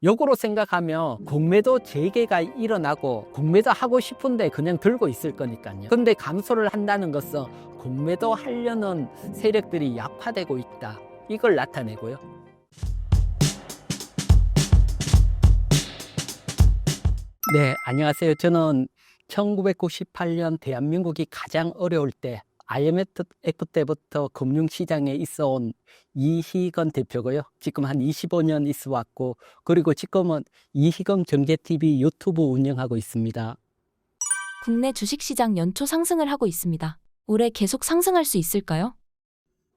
역으로 생각하면 공매도 재개가 일어나고 공매도 하고 싶은데 그냥 들고 있을 거니까요. 근데 감소를 한다는 것은 공매도 하려는 세력들이 약화되고 있다, 이걸 나타내고요. 네, 안녕하세요. 저는 1998년 대한민국이 가장 어려울 때 IMF 때부터 금융시장에 있어 온 이희건 대표고요. 지금 한 25년 있어 왔고, 그리고 지금은 이희건 경제TV 유튜브 운영하고 있습니다. 국내 주식시장 연초 상승을 하고 있습니다. 올해 계속 상승할 수 있을까요?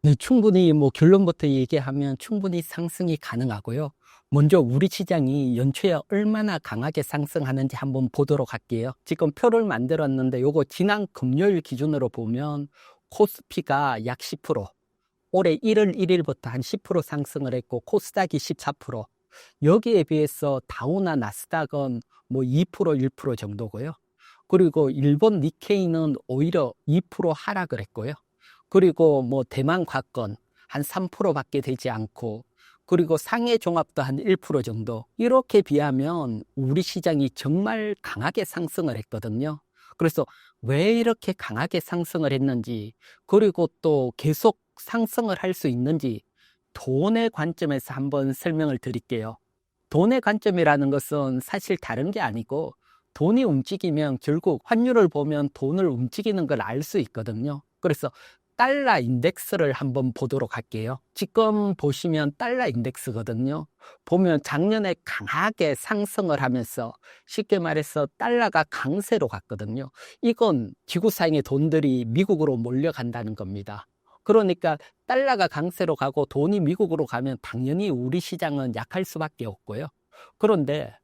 네, 충분히 결론부터 얘기하면 충분히 상승이 가능하고요. 먼저 우리 시장이 연초에 얼마나 강하게 상승하는지 한번 보도록 할게요. 지금 표를 만들었는데 요거 지난 금요일 기준으로 보면 코스피가 약 10%, 올해 1월 1일부터 한 10% 상승을 했고 코스닥이 14%, 여기에 비해서 다우나 나스닥은 2%, 1% 정도고요. 그리고 일본 니케이는 오히려 2% 하락을 했고요. 그리고 대만 과건 한 3%밖에 되지 않고, 그리고 상해 종합도 한 1% 정도. 이렇게 비하면 우리 시장이 정말 강하게 상승을 했거든요. 그래서 왜 이렇게 강하게 상승을 했는지, 그리고 또 계속 상승을 할 수 있는지 돈의 관점에서 한번 설명을 드릴게요. 돈의 관점이라는 것은 사실 다른 게 아니고, 돈이 움직이면 결국 환율을 보면 돈을 움직이는 걸 알 수 있거든요. 그래서 달러 인덱스를 한번 보도록 할게요. 지금 보시면 달러 인덱스거든요. 보면 작년에 강하게 상승을 하면서 쉽게 말해서 달러가 강세로 갔거든요. 이건 지구상의 돈들이 미국으로 몰려간다는 겁니다. 그러니까 달러가 강세로 가고 돈이 미국으로 가면 당연히 우리 시장은 약할 수밖에 없고요. 그런데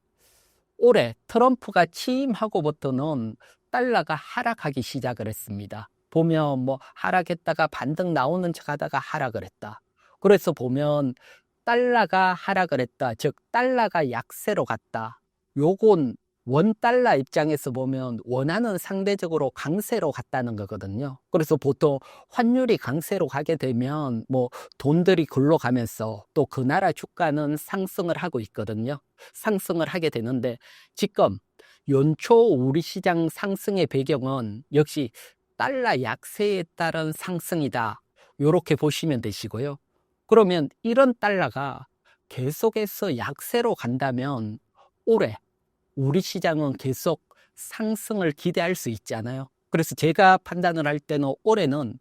올해 트럼프가 취임하고부터는 달러가 하락하기 시작을 했습니다. 보면 하락했다가 반등 나오는 척 하다가 하락을 했다. 그래서 보면 달러가 하락을 했다, 즉 달러가 약세로 갔다. 요건 원 달러 입장에서 보면 원화는 상대적으로 강세로 갔다는 거거든요. 그래서 보통 환율이 강세로 가게 되면 돈들이 글로 가면서 또 그 나라 주가는 상승을 하고 있거든요. 상승을 하게 되는데 지금 연초 우리 시장 상승의 배경은 역시 달러 약세에 따른 상승이다, 이렇게 보시면 되시고요. 그러면 이런 달러가 계속해서 약세로 간다면 올해 우리 시장은 계속 상승을 기대할 수 있잖아요. 그래서 제가 판단을 할 때는 올해는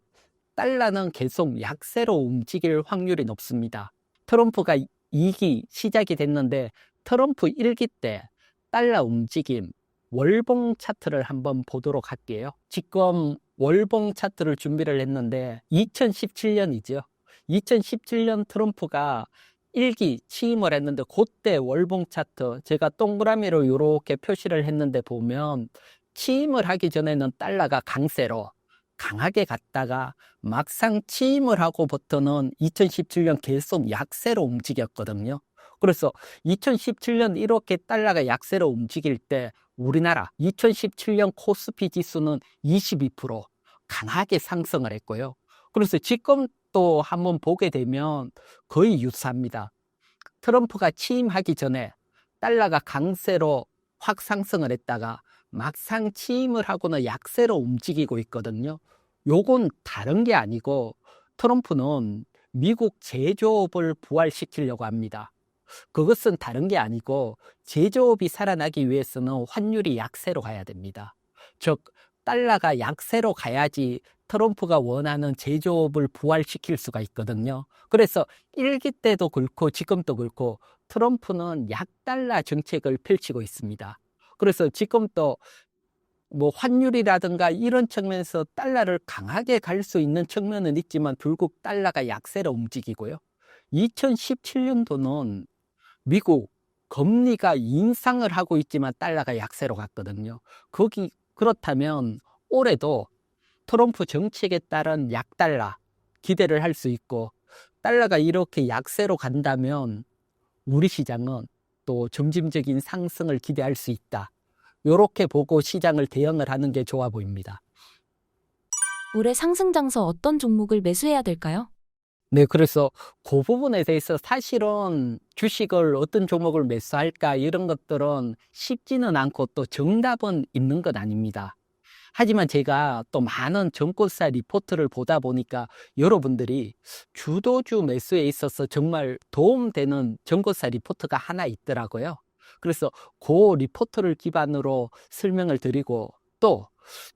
달러는 계속 약세로 움직일 확률이 높습니다. 트럼프가 2기 시작이 됐는데 트럼프 1기 때 달러 움직임 월봉 차트를 한번 보도록 할게요. 지금 월봉 차트를 준비를 했는데 2017년이죠. 2017년 트럼프가 1기 취임을 했는데 그때 월봉 차트 제가 동그라미로 이렇게 표시를 했는데 보면 취임을 하기 전에는 달러가 강세로 강하게 갔다가 막상 취임을 하고부터는 2017년 계속 약세로 움직였거든요. 그래서 2017년 이렇게 달러가 약세로 움직일 때 우리나라 2017년 코스피 지수는 22% 강하게 상승을 했고요. 그래서 지금 또 한번 보게 되면 거의 유사합니다. 트럼프가 취임하기 전에 달러가 강세로 확 상승을 했다가 막상 취임을 하고는 약세로 움직이고 있거든요. 요건 다른 게 아니고 트럼프는 미국 제조업을 부활시키려고 합니다. 그것은 다른 게 아니고 제조업이 살아나기 위해서는 환율이 약세로 가야 됩니다. 즉 달러가 약세로 가야지 트럼프가 원하는 제조업을 부활시킬 수가 있거든요. 그래서 1기 때도 그렇고 지금도 그렇고 트럼프는 약달러 정책을 펼치고 있습니다. 그래서 지금도 환율이라든가 이런 측면에서 달러를 강하게 갈 수 있는 측면은 있지만 결국 달러가 약세로 움직이고요. 2017년도는 미국 금리가 인상을 하고 있지만 달러가 약세로 갔거든요. 그렇다면 올해도 트럼프 정책에 따른 약달러 기대를 할 수 있고, 달러가 이렇게 약세로 간다면 우리 시장은 또 점진적인 상승을 기대할 수 있다, 이렇게 보고 시장을 대응을 하는 게 좋아 보입니다. 올해 상승 장서 어떤 종목을 매수해야 될까요? 네, 그래서 그 부분에 대해서 사실은 주식을 어떤 종목을 매수할까 이런 것들은 쉽지는 않고 또 정답은 있는 건 아닙니다. 하지만 제가 또 많은 정권사 리포트를 보다 보니까 여러분들이 주도주 매수에 있어서 정말 도움되는 정권사 리포트가 하나 있더라고요. 그래서 그 리포트를 기반으로 설명을 드리고 또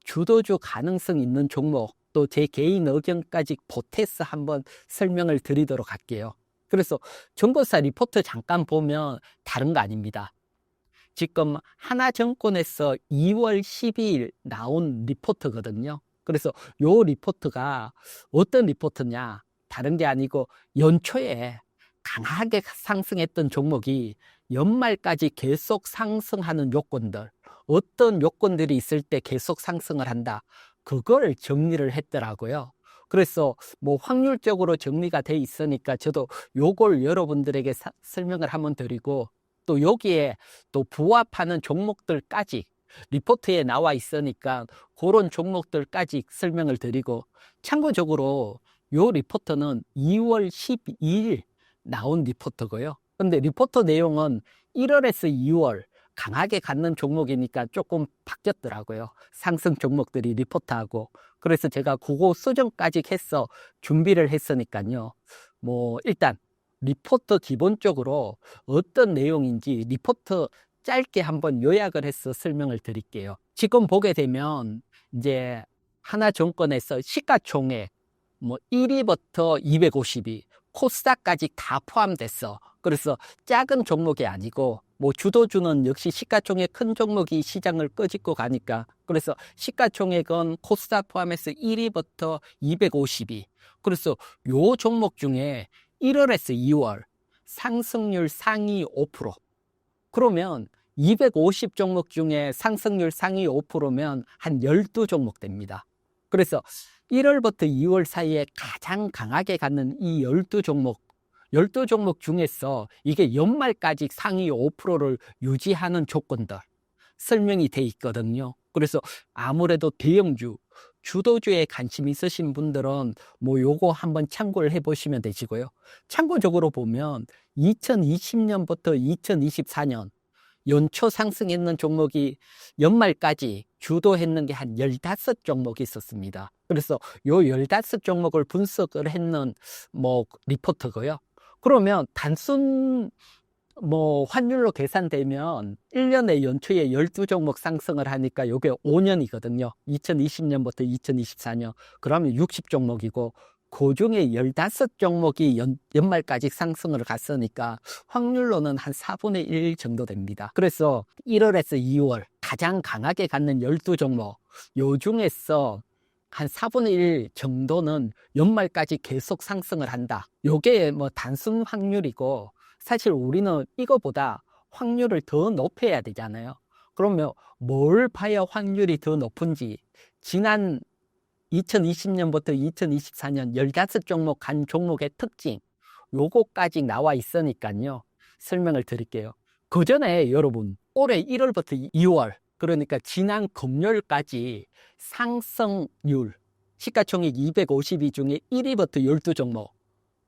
주도주 가능성 있는 종목 또 제 개인 의견까지 보태서 한번 설명을 드리도록 할게요. 그래서 정권사 리포트 잠깐 보면 다른 거 아닙니다. 지금 하나증권에서 2월 12일 나온 리포트거든요. 그래서 요 리포트가 어떤 리포트냐? 다른 게 아니고 연초에 강하게 상승했던 종목이 연말까지 계속 상승하는 요건들, 어떤 요건들이 있을 때 계속 상승을 한다. 그걸 정리를 했더라고요. 그래서 뭐 확률적으로 정리가 돼 있으니까 저도 요걸 여러분들에게 설명을 한번 드리고 또 여기에 또 부합하는 종목들까지 리포트에 나와 있으니까 그런 종목들까지 설명을 드리고 참고적으로 요 리포트는 2월 12일 나온 리포트고요. 근데 리포트 내용은 1월에서 2월 강하게 갖는 종목이니까 조금 바뀌었더라고요. 상승 종목들이 리포트하고. 그래서 제가 그거 수정까지 해서 준비를 했으니까요. 뭐 일단 리포트 기본적으로 어떤 내용인지 리포트 짧게 한번 요약을 해서 설명을 드릴게요. 지금 보게 되면 이제 하나증권에서 시가총액 뭐 1위부터 250위 코스닥까지 다 포함됐어. 그래서 작은 종목이 아니고 뭐 주도주는 역시 시가총액 큰 종목이 시장을 끄집고 가니까 그래서 시가총액은 코스닥 포함해서 1위부터 250위. 그래서 요 종목 중에 1월에서 2월 상승률 상위 5%. 그러면 250 종목 중에 상승률 상위 5%면 한 12종목 됩니다. 그래서 1월부터 2월 사이에 가장 강하게 갖는 이 12종목 중에서 이게 연말까지 상위 5%를 유지하는 조건들 설명이 돼 있거든요. 그래서 아무래도 대형주, 주도주에 관심 있으신 분들은 뭐 요거 한번 참고를 해보시면 되시고요. 참고적으로 보면 2020년부터 2024년 연초 상승했는 종목이 연말까지 주도했는 게 한 15종목이 있었습니다. 그래서 요 15종목을 분석을 했는 뭐 리포트고요. 그러면 단순 뭐 환율로 계산되면 1년에 연초에 12종목 상승을 하니까 요게 5년이거든요. 2020년부터 2024년. 그러면 60종목이고 그 중에 15종목이 연말까지 상승을 갔으니까 확률로는 한 4분의 1 정도 됩니다. 그래서 1월에서 2월 가장 강하게 갖는 12종목 요 중에서 한 4분의 1 정도는 연말까지 계속 상승을 한다. 요게 뭐 단순 확률이고 사실 우리는 이거보다 확률을 더 높여야 되잖아요. 그러면 뭘 봐야 확률이 더 높은지 지난 2020년부터 2024년 15종목 간 종목의 특징 요거까지 나와 있으니까요. 설명을 드릴게요. 그 전에 여러분 올해 1월부터 2월 그러니까 지난 금요일까지 상승률 시가총액 250위 중에 1위부터 12종목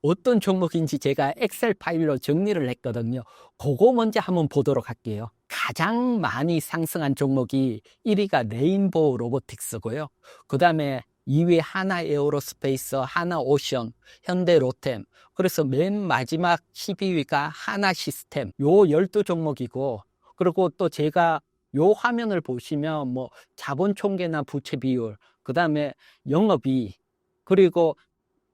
어떤 종목인지 제가 엑셀 파일로 정리를 했거든요. 그거 먼저 한번 보도록 할게요. 가장 많이 상승한 종목이 1위가 레인보우 로보틱스고요. 그 다음에 2위 하나 에어로스페이스, 하나 오션, 현대 로템. 그래서 맨 마지막 12위가 하나 시스템. 요 12종목이고 그리고 또 제가 요 화면을 보시면 뭐 자본 총계나 부채 비율, 그 다음에 영업이익, 그리고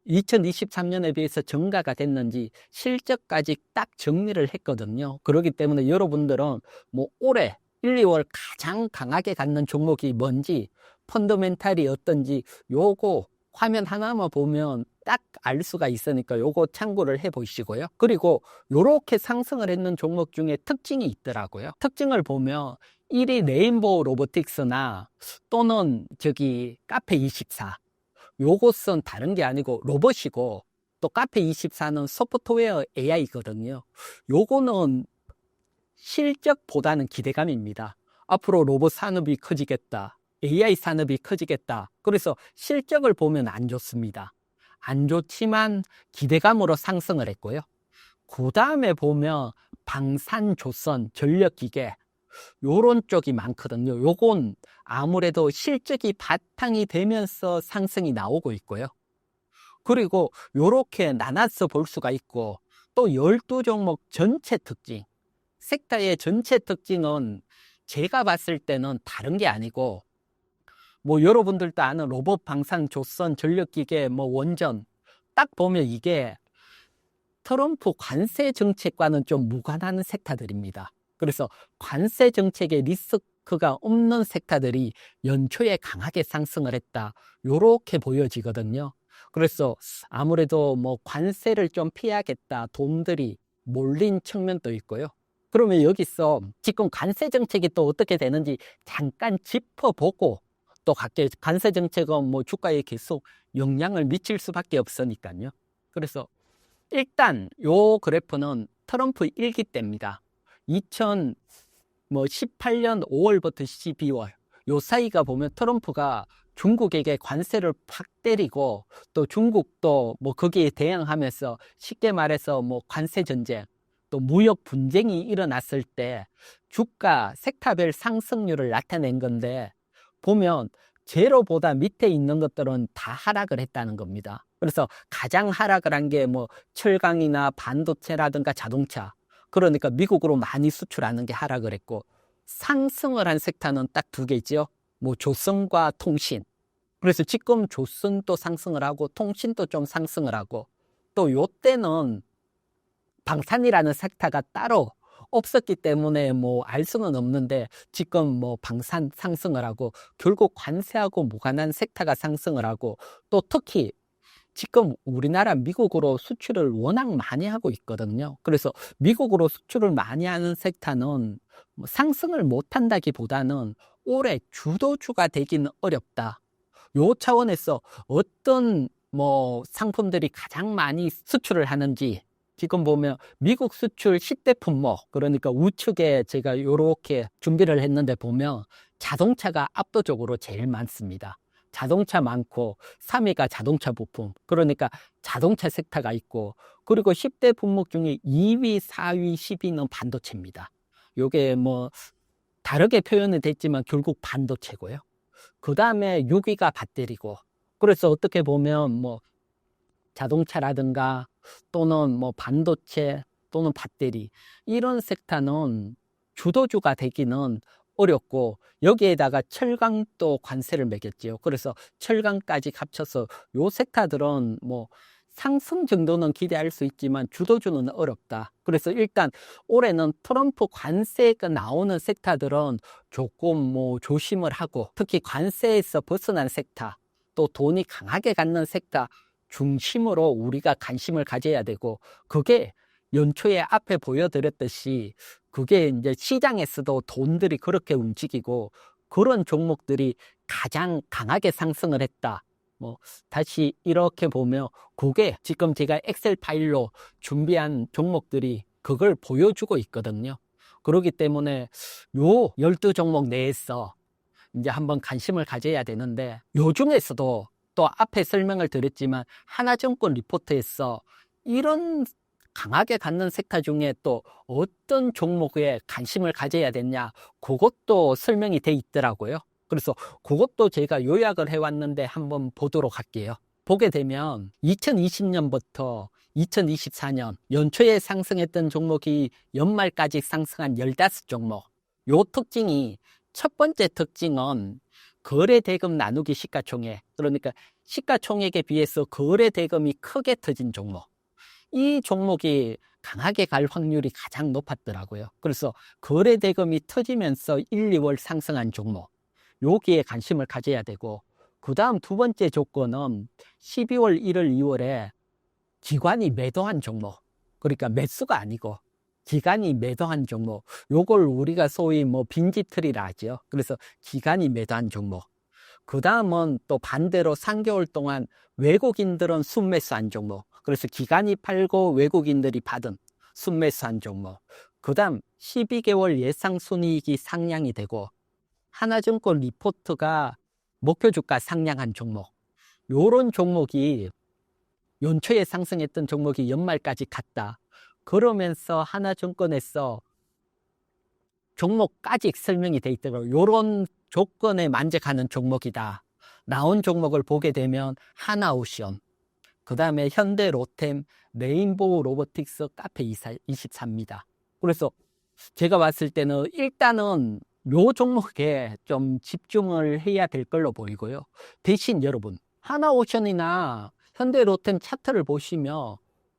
2023년에 비해서 증가가 됐는지 실적까지 딱 정리를 했거든요. 그렇기 때문에 여러분들은 뭐 올해 1, 2월 가장 강하게 갖는 종목이 뭔지 펀더멘탈이 어떤지 요거 화면 하나만 보면 딱 알 수가 있으니까 요거 참고를 해 보시고요. 그리고 요렇게 상승을 했는 종목 중에 특징이 있더라고요. 특징을 보면 1위 레인보우 로보틱스나 또는 저기 카페24 요것은 다른 게 아니고 로봇이고 또 카페24는 소프트웨어 AI거든요. 요거는 실적보다는 기대감입니다. 앞으로 로봇 산업이 커지겠다. AI 산업이 커지겠다. 그래서 실적을 보면 안 좋습니다. 안 좋지만 기대감으로 상승을 했고요. 그 다음에 보면 방산조선, 전력기계 요런 쪽이 많거든요. 요건 아무래도 실적이 바탕이 되면서 상승이 나오고 있고요. 그리고 요렇게 나눠서 볼 수가 있고, 또 12종목 전체 특징, 섹터의 전체 특징은 제가 봤을 때는 다른 게 아니고, 뭐 여러분들도 아는 로봇, 방산, 조선, 전력기계, 뭐 원전, 딱 보면 이게 트럼프 관세 정책과는 좀 무관한 섹터들입니다. 그래서 관세 정책의 리스크가 없는 섹터들이 연초에 강하게 상승을 했다, 요렇게 보여지거든요. 그래서 아무래도 뭐 관세를 좀 피하겠다, 돈들이 몰린 측면도 있고요. 그러면 여기서 지금 관세 정책이 또 어떻게 되는지 잠깐 짚어보고 또 갈게요. 관세 정책은 뭐 주가에 계속 영향을 미칠 수밖에 없으니까요. 그래서 일단 요 그래프는 트럼프 1기 때입니다. 2018년 5월부터 12월 요 사이가 보면 트럼프가 중국에게 관세를 팍 때리고, 또 중국도 뭐 거기에 대응하면서 쉽게 말해서 뭐 관세 전쟁, 또 무역 분쟁이 일어났을 때 주가 섹터별 상승률을 나타낸 건데, 보면 제로보다 밑에 있는 것들은 다 하락을 했다는 겁니다. 그래서 가장 하락을 한 게 뭐 철강이나 반도체라든가 자동차, 그러니까 미국으로 많이 수출하는 게 하락을 했고, 상승을 한 섹터는 딱 두 개죠. 뭐 조선과 통신. 그래서 지금 조선도 상승을 하고 통신도 좀 상승을 하고, 또 요때는 방산이라는 섹터가 따로 없었기 때문에 뭐 알 수는 없는데, 지금 뭐 방산 상승을 하고, 결국 관세하고 무관한 섹터가 상승을 하고, 또 특히 지금 우리나라 미국으로 수출을 워낙 많이 하고 있거든요. 그래서 미국으로 수출을 많이 하는 섹터는 뭐 상승을 못한다기보다는 올해 주도주가 되기는 어렵다, 요 차원에서 어떤 뭐 상품들이 가장 많이 수출을 하는지, 지금 보면 미국 수출 10대 품목, 그러니까 우측에 제가 요렇게 준비를 했는데 보면 자동차가 압도적으로 제일 많습니다. 자동차 많고 3위가 자동차 부품, 그러니까 자동차 섹터가 있고, 그리고 10대 품목 중에 2위, 4위, 10위는 반도체입니다. 요게 뭐 다르게 표현이 됐지만 결국 반도체고요. 그 다음에 6위가 배터리고, 그래서 어떻게 보면 뭐 자동차라든가 또는 뭐 반도체 또는 배터리, 이런 섹터는 주도주가 되기는 어렵고, 여기에다가 철강도 관세를 매겼지요. 그래서 철강까지 합쳐서 요 섹터들은 뭐 상승 정도는 기대할 수 있지만 주도주는 어렵다. 그래서 일단 올해는 트럼프 관세가 나오는 섹터들은 조금 뭐 조심을 하고, 특히 관세에서 벗어난 섹터, 또 돈이 강하게 갖는 섹터 중심으로 우리가 관심을 가져야 되고, 그게 연초에 앞에 보여드렸듯이 그게 이제 시장에서도 돈들이 그렇게 움직이고, 그런 종목들이 가장 강하게 상승을 했다. 뭐 다시 이렇게 보면 그게 지금 제가 엑셀 파일로 준비한 종목들이 그걸 보여주고 있거든요. 그렇기 때문에 요 12종목 내에서 이제 한번 관심을 가져야 되는데, 요 중에서도 또 앞에 설명을 드렸지만 하나증권 리포트에서 이런 강하게 갖는 섹터 중에 또 어떤 종목에 관심을 가져야 되냐, 그것도 설명이 돼 있더라고요. 그래서 그것도 제가 요약을 해왔는데 한번 보도록 할게요. 보게 되면 2020년부터 2024년 연초에 상승했던 종목이 연말까지 상승한 15종목. 요 특징이, 첫 번째 특징은 거래대금 나누기 시가총액, 그러니까 시가총액에 비해서 거래대금이 크게 터진 종목, 이 종목이 강하게 갈 확률이 가장 높았더라고요. 그래서 거래대금이 터지면서 1, 2월 상승한 종목, 여기에 관심을 가져야 되고, 그 다음 두 번째 조건은 12월, 1월, 2월에 기관이 매도한 종목, 그러니까 매수가 아니고 기관이 매도한 종목, 요걸 우리가 소위 뭐 빈집털이라 하죠. 그래서 기관이 매도한 종목. 그 다음은 또 반대로 3개월 동안 외국인들은 순매수한 종목, 그래서 기관이 팔고 외국인들이 받은 순매수한 종목. 그 다음 12개월 예상 순이익이 상향이 되고 하나증권 리포트가 목표 주가 상향한 종목, 요런 종목이 연초에 상승했던 종목이 연말까지 갔다. 그러면서 하나증권에서 종목까지 설명이 돼 있더라고요. 이런 조건에 만족하는 종목이다. 나온 종목을 보게 되면 하나오션, 그 다음에 현대 로템, 레인보우 로보틱스, 카페24입니다. 그래서 제가 봤을 때는 일단은 요 종목에 좀 집중을 해야 될 걸로 보이고요. 대신 여러분, 하나오션이나 현대 로템 차트를 보시면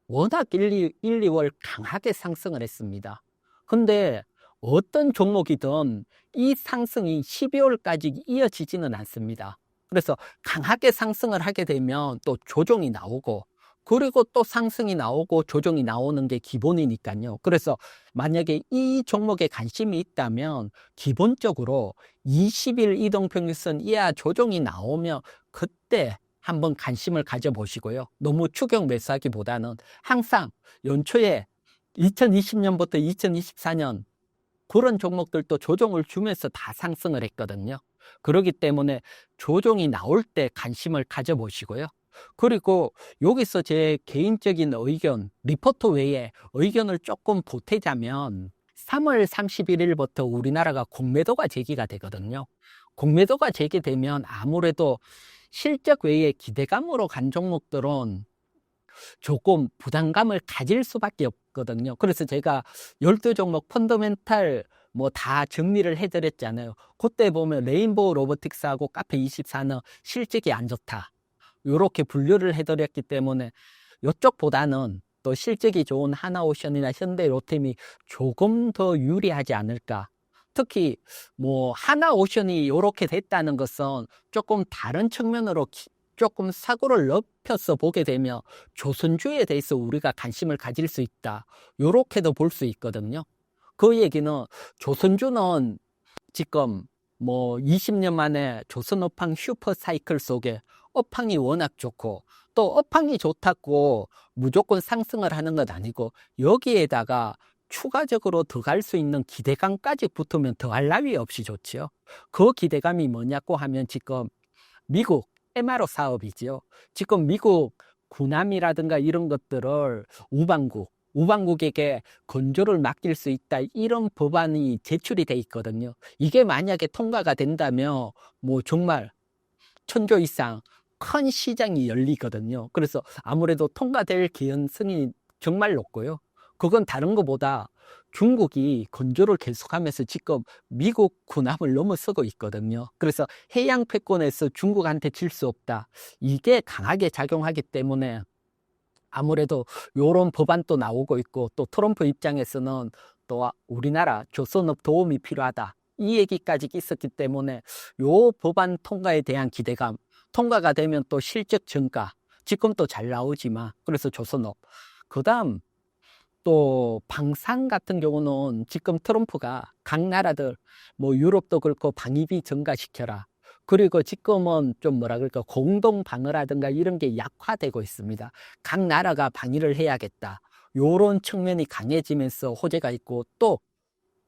워낙 1, 2월 강하게 상승을 했습니다. 근데 어떤 종목이든 이 상승이 12월까지 이어지지는 않습니다. 그래서 강하게 상승을 하게 되면 또 조정이 나오고, 그리고 또 상승이 나오고 조정이 나오는 게 기본이니까요. 그래서 만약에 이 종목에 관심이 있다면 기본적으로 20일 이동평균선 이하 조정이 나오면 그때 한번 관심을 가져보시고요. 너무 추격 매수하기보다는 항상 연초에 2020년부터 2024년 그런 종목들도 조정을 주면서 다 상승을 했거든요. 그렇기 때문에 조정이 나올 때 관심을 가져보시고요. 그리고 여기서 제 개인적인 의견, 리포트 외에 의견을 조금 보태자면 3월 31일부터 우리나라가 공매도가 제기가 되거든요. 공매도가 제기되면 아무래도 실적 외에 기대감으로 간 종목들은 조금 부담감을 가질 수밖에 없거든요. 그래서 제가 12종목 펀더멘탈 뭐 다 정리를 해드렸잖아요. 그때 보면 레인보우 로보틱스하고 카페24는 실적이 안 좋다. 이렇게 분류를 해드렸기 때문에 이쪽보다는 또 실적이 좋은 하나오션이나 현대로템이 조금 더 유리하지 않을까. 특히 뭐 하나오션이 이렇게 됐다는 것은 조금 다른 측면으로 조금 사고를 넓혀서 보게 되면 조선주에 대해서 우리가 관심을 가질 수 있다. 이렇게도 볼 수 있거든요. 그 얘기는 조선주는 지금 뭐 20년 만에 조선업황 슈퍼사이클 속에 업황이 워낙 좋고, 또 업황이 좋다고 무조건 상승을 하는 건 아니고 여기에다가 추가적으로 더 갈 수 있는 기대감까지 붙으면 더할 나위 없이 좋죠. 그 기대감이 뭐냐고 하면 지금 미국 MRO 사업이죠. 지금 미국 군함이라든가 이런 것들을 우방국에게 건조를 맡길 수 있다, 이런 법안이 제출이 돼 있거든요. 이게 만약에 통과가 된다면 뭐 정말 천조 이상 큰 시장이 열리거든요. 그래서 아무래도 통과될 개연성이 정말 높고요. 그건 다른 것보다 중국이 건조를 계속하면서 지금 미국 군함을 넘어서고 있거든요. 그래서 해양 패권에서 중국한테 질 수 없다, 이게 강하게 작용하기 때문에 아무래도 이런 법안도 나오고 있고, 또 트럼프 입장에서는 또 우리나라 조선업 도움이 필요하다, 이 얘기까지 있었기 때문에 요 법안 통과에 대한 기대감, 통과가 되면 또 실적 증가, 지금 또 잘 나오지만, 그래서 조선업. 그 다음 또 방산 같은 경우는 지금 트럼프가 각 나라들 뭐 유럽도 그렇고 방위비 증가시켜라, 그리고 지금은 좀 뭐라 그럴까, 공동 방어라든가 이런 게 약화되고 있습니다. 각 나라가 방위를 해야겠다, 요런 측면이 강해지면서 호재가 있고, 또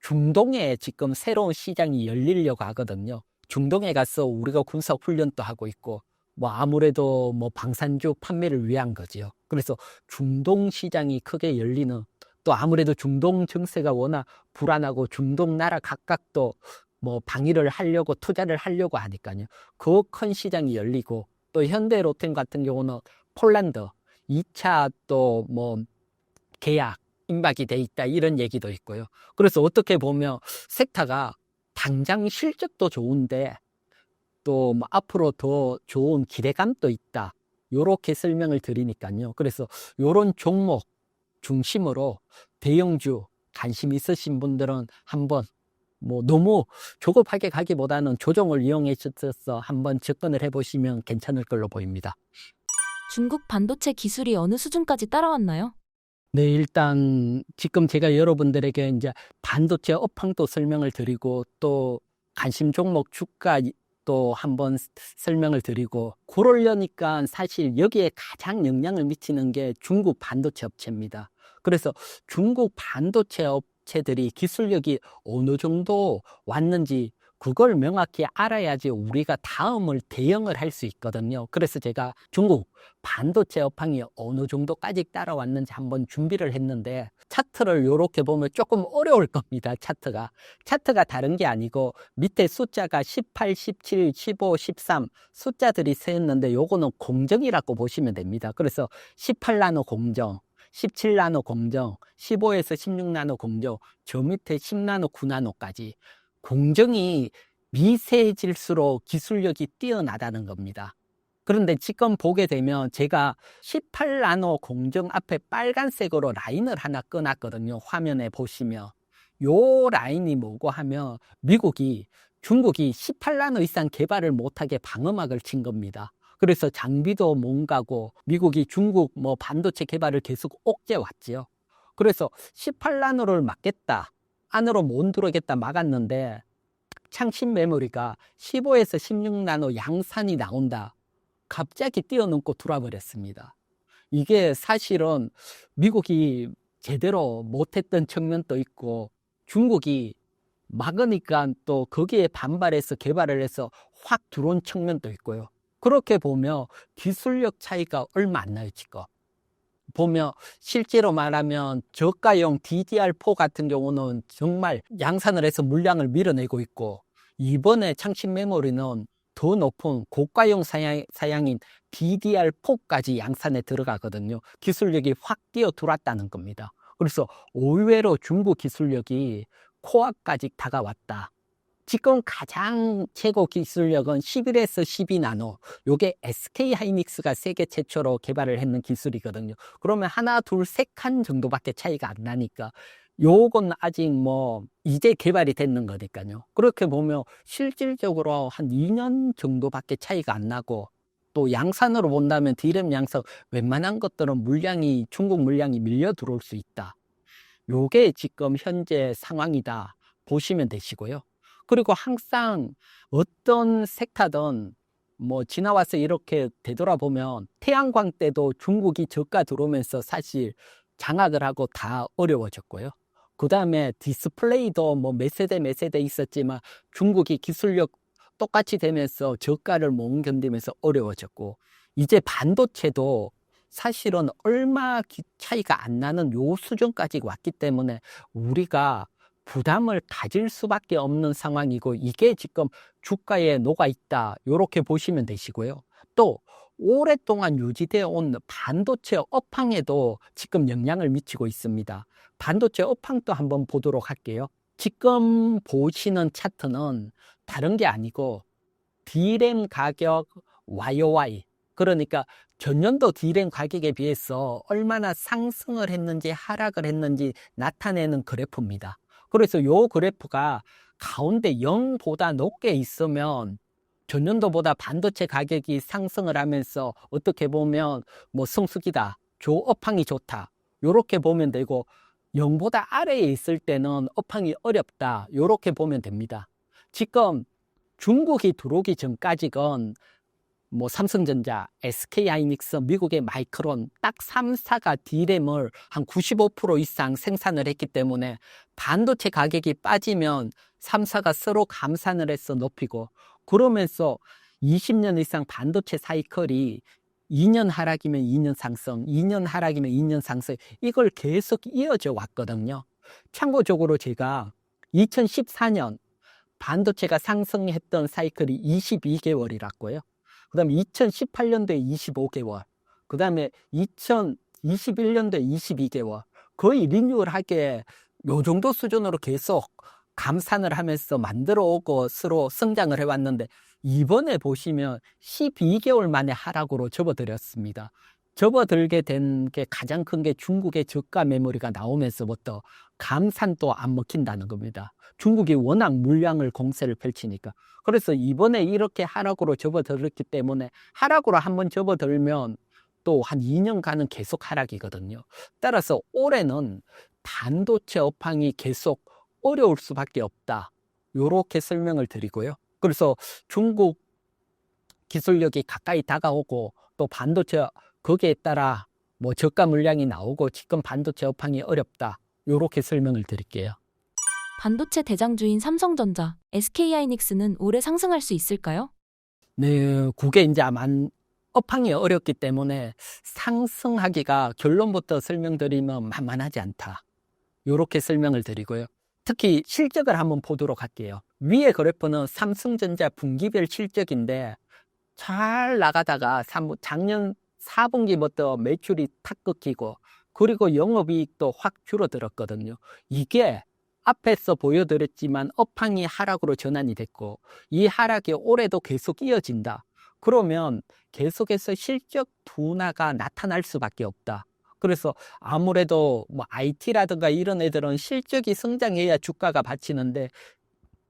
중동에 지금 새로운 시장이 열리려고 하거든요. 중동에 가서 우리가 군사 훈련도 하고 있고, 뭐 아무래도 뭐 방산주 판매를 위한 거죠. 그래서 중동 시장이 크게 열리는, 또 아무래도 중동 정세가 워낙 불안하고 중동 나라 각각도 뭐 방위를 하려고 투자를 하려고 하니까요. 그 큰 시장이 열리고, 또 현대로템 같은 경우는 폴란드 2차 또 뭐 계약 임박이 돼 있다, 이런 얘기도 있고요. 그래서 어떻게 보면 섹터가 당장 실적도 좋은데 또 뭐 앞으로 더 좋은 기대감도 있다, 요렇게 설명을 드리니까요. 그래서 요런 종목 중심으로 대형주 관심 있으신 분들은 한번 뭐 너무 조급하게 가기보다는 조정을 이용해 주셔서 한번 접근을 해보시면 괜찮을 걸로 보입니다. 중국 반도체 기술이 어느 수준까지 따라왔나요? 네, 일단 지금 제가 여러분들에게 이제 반도체 업황도 설명을 드리고, 또 관심 종목 주가 또 한번 설명을 드리고, 그러려니까 사실 여기에 가장 영향을 미치는 게 중국 반도체 업체입니다. 그래서 중국 반도체 업체들이 기술력이 어느 정도 왔는지 그걸 명확히 알아야지 우리가 다음을 대응을 할 수 있거든요. 그래서 제가 중국 반도체 업황이 어느 정도까지 따라왔는지 한번 준비를 했는데, 차트를 이렇게 보면 조금 어려울 겁니다. 차트가 다른 게 아니고 밑에 숫자가 18, 17, 15, 13 숫자들이 세었는데, 요거는 공정이라고 보시면 됩니다. 그래서 18나노 공정, 17나노 공정, 15에서 16나노 공정, 저 밑에 10나노, 9나노까지 공정이 미세해질수록 기술력이 뛰어나다는 겁니다. 그런데 지금 보게 되면 제가 18나노 공정 앞에 빨간색으로 라인을 하나 꺼놨거든요. 화면에 보시면. 요 라인이 뭐고 하면 중국이 18나노 이상 개발을 못하게 방어막을 친 겁니다. 그래서 장비도 못 가고 미국이 중국 반도체 개발을 계속 억제왔지요. 그래서 18나노를 막겠다, 안으로 못 들어오겠다 막았는데, 창신 메모리가 15에서 16나노 양산이 나온다, 갑자기 뛰어넘고 들어와버렸습니다. 이게 사실은 미국이 제대로 못했던 측면도 있고, 중국이 막으니까 또 거기에 반발해서 개발을 해서 확 들어온 측면도 있고요. 그렇게 보면 기술력 차이가 얼마 안 나요. 지금 보면 실제로 말하면 저가용 DDR4 같은 경우는 정말 양산을 해서 물량을 밀어내고 있고, 이번에 창신 메모리는 더 높은 고가용 사양인 DDR4까지 양산에 들어가거든요. 기술력이 확 뛰어 들어왔다는 겁니다. 그래서 의외로 중국 기술력이 코어까지 다가왔다. 지금 가장 최고 기술력은 11에서 12나노. 요게 SK 하이닉스가 세계 최초로 개발을 했는 기술이거든요. 그러면 하나, 둘, 세 칸 정도밖에 차이가 안 나니까 요건 아직 이제 개발이 됐는 거니까요. 그렇게 보면 실질적으로 한 2년 정도밖에 차이가 안 나고, 또 양산으로 본다면 D램 양산 웬만한 것들은 중국 물량이 밀려 들어올 수 있다. 요게 지금 현재 상황이다 보시면 되시고요. 그리고 항상 어떤 섹터든 지나와서 이렇게 되돌아보면 태양광 때도 중국이 저가 들어오면서 사실 장악을 하고 다 어려워졌고요. 그 다음에 디스플레이도 몇 세대 있었지만 중국이 기술력 똑같이 되면서 저가를 못 견디면서 어려워졌고, 이제 반도체도 사실은 얼마 차이가 안 나는 요 수준까지 왔기 때문에 우리가 부담을 가질 수밖에 없는 상황이고, 이게 지금 주가에 녹아있다, 이렇게 보시면 되시고요. 또 오랫동안 유지되어 온 반도체 업황에도 지금 영향을 미치고 있습니다. 반도체 업황도 한번 보도록 할게요. 지금 보시는 차트는 다른 게 아니고 D램 가격 YOY, 그러니까 전년도 D램 가격에 비해서 얼마나 상승을 했는지 하락을 했는지 나타내는 그래프입니다. 그래서 요 그래프가 가운데 0보다 높게 있으면 전년도보다 반도체 가격이 상승을 하면서 어떻게 보면 성수기다, 업황이 좋다, 요렇게 보면 되고, 0보다 아래에 있을 때는 업황이 어렵다, 요렇게 보면 됩니다. 지금 중국이 들어오기 전까지건 삼성전자, SK하이닉스, 미국의 마이크론 딱 3사가 D램을 한 95% 이상 생산을 했기 때문에 반도체 가격이 빠지면 3사가 서로 감산을 해서 높이고, 그러면서 20년 이상 반도체 사이클이 2년 하락이면 2년 상승, 2년 하락이면 2년 상승, 이걸 계속 이어져 왔거든요. 참고적으로 제가 2014년 반도체가 상승했던 사이클이 22개월이라고요. 그 다음에 2018년도에 25개월, 그 다음에 2021년도에 22개월, 거의 리뉴얼하게 요 정도 수준으로 계속 감산을 하면서 만들어 오고 서로 성장을 해왔는데, 이번에 보시면 12개월 만에 하락으로 접어들었습니다. 접어들게 된 게 가장 큰 게 중국의 저가 메모리가 나오면서부터 감산도 안 먹힌다는 겁니다. 중국이 워낙 물량을 공세를 펼치니까. 그래서 이번에 이렇게 하락으로 접어들었기 때문에, 하락으로 한번 접어들면 또 한 2년간은 계속 하락이거든요. 따라서 올해는 반도체 업황이 계속 어려울 수밖에 없다, 요렇게 설명을 드리고요. 그래서 중국 기술력이 가까이 다가오고, 또 반도체 거기에 따라 저가 물량이 나오고 지금 반도체 업황이 어렵다, 요렇게 설명을 드릴게요. 반도체 대장주인 삼성전자, SK하이닉스는 올해 상승할 수 있을까요? 네, 그게 이제 아마 업황이 어렵기 때문에 상승하기가 결론부터 설명드리면 만만하지 않다. 이렇게 설명을 드리고요. 특히 실적을 한번 보도록 할게요. 위에 그래프는 삼성전자 분기별 실적인데 잘 나가다가 작년 4분기부터 매출이 탁 꺾이고 그리고 영업이익도 확 줄어들었거든요. 이게 앞에서 보여드렸지만 업황이 하락으로 전환이 됐고 이 하락이 올해도 계속 이어진다. 그러면 계속해서 실적 둔화가 나타날 수밖에 없다. 그래서 아무래도 뭐 IT라든가 이런 애들은 실적이 성장해야 주가가 받치는데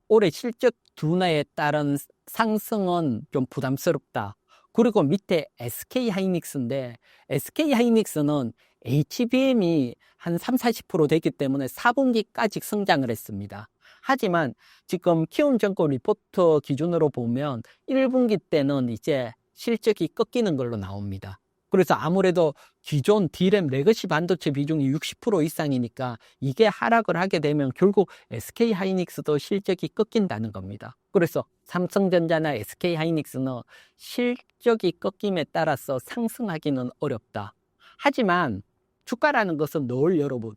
올해 실적 둔화에 따른 상승은 좀 부담스럽다. 그리고 밑에 SK하이닉스인데 SK하이닉스는 HBM이 한 3, 40% 되기 때문에 4분기까지 성장을 했습니다. 하지만 지금 키움증권 리포트 기준으로 보면 1분기 때는 이제 실적이 꺾이는 걸로 나옵니다. 그래서 아무래도 기존 D램 레거시 반도체 비중이 60% 이상이니까 이게 하락을 하게 되면 결국 SK하이닉스도 실적이 꺾인다는 겁니다. 그래서 삼성전자나 SK하이닉스는 실적이 꺾임에 따라서 상승하기는 어렵다. 하지만 주가라는 것은 늘 여러분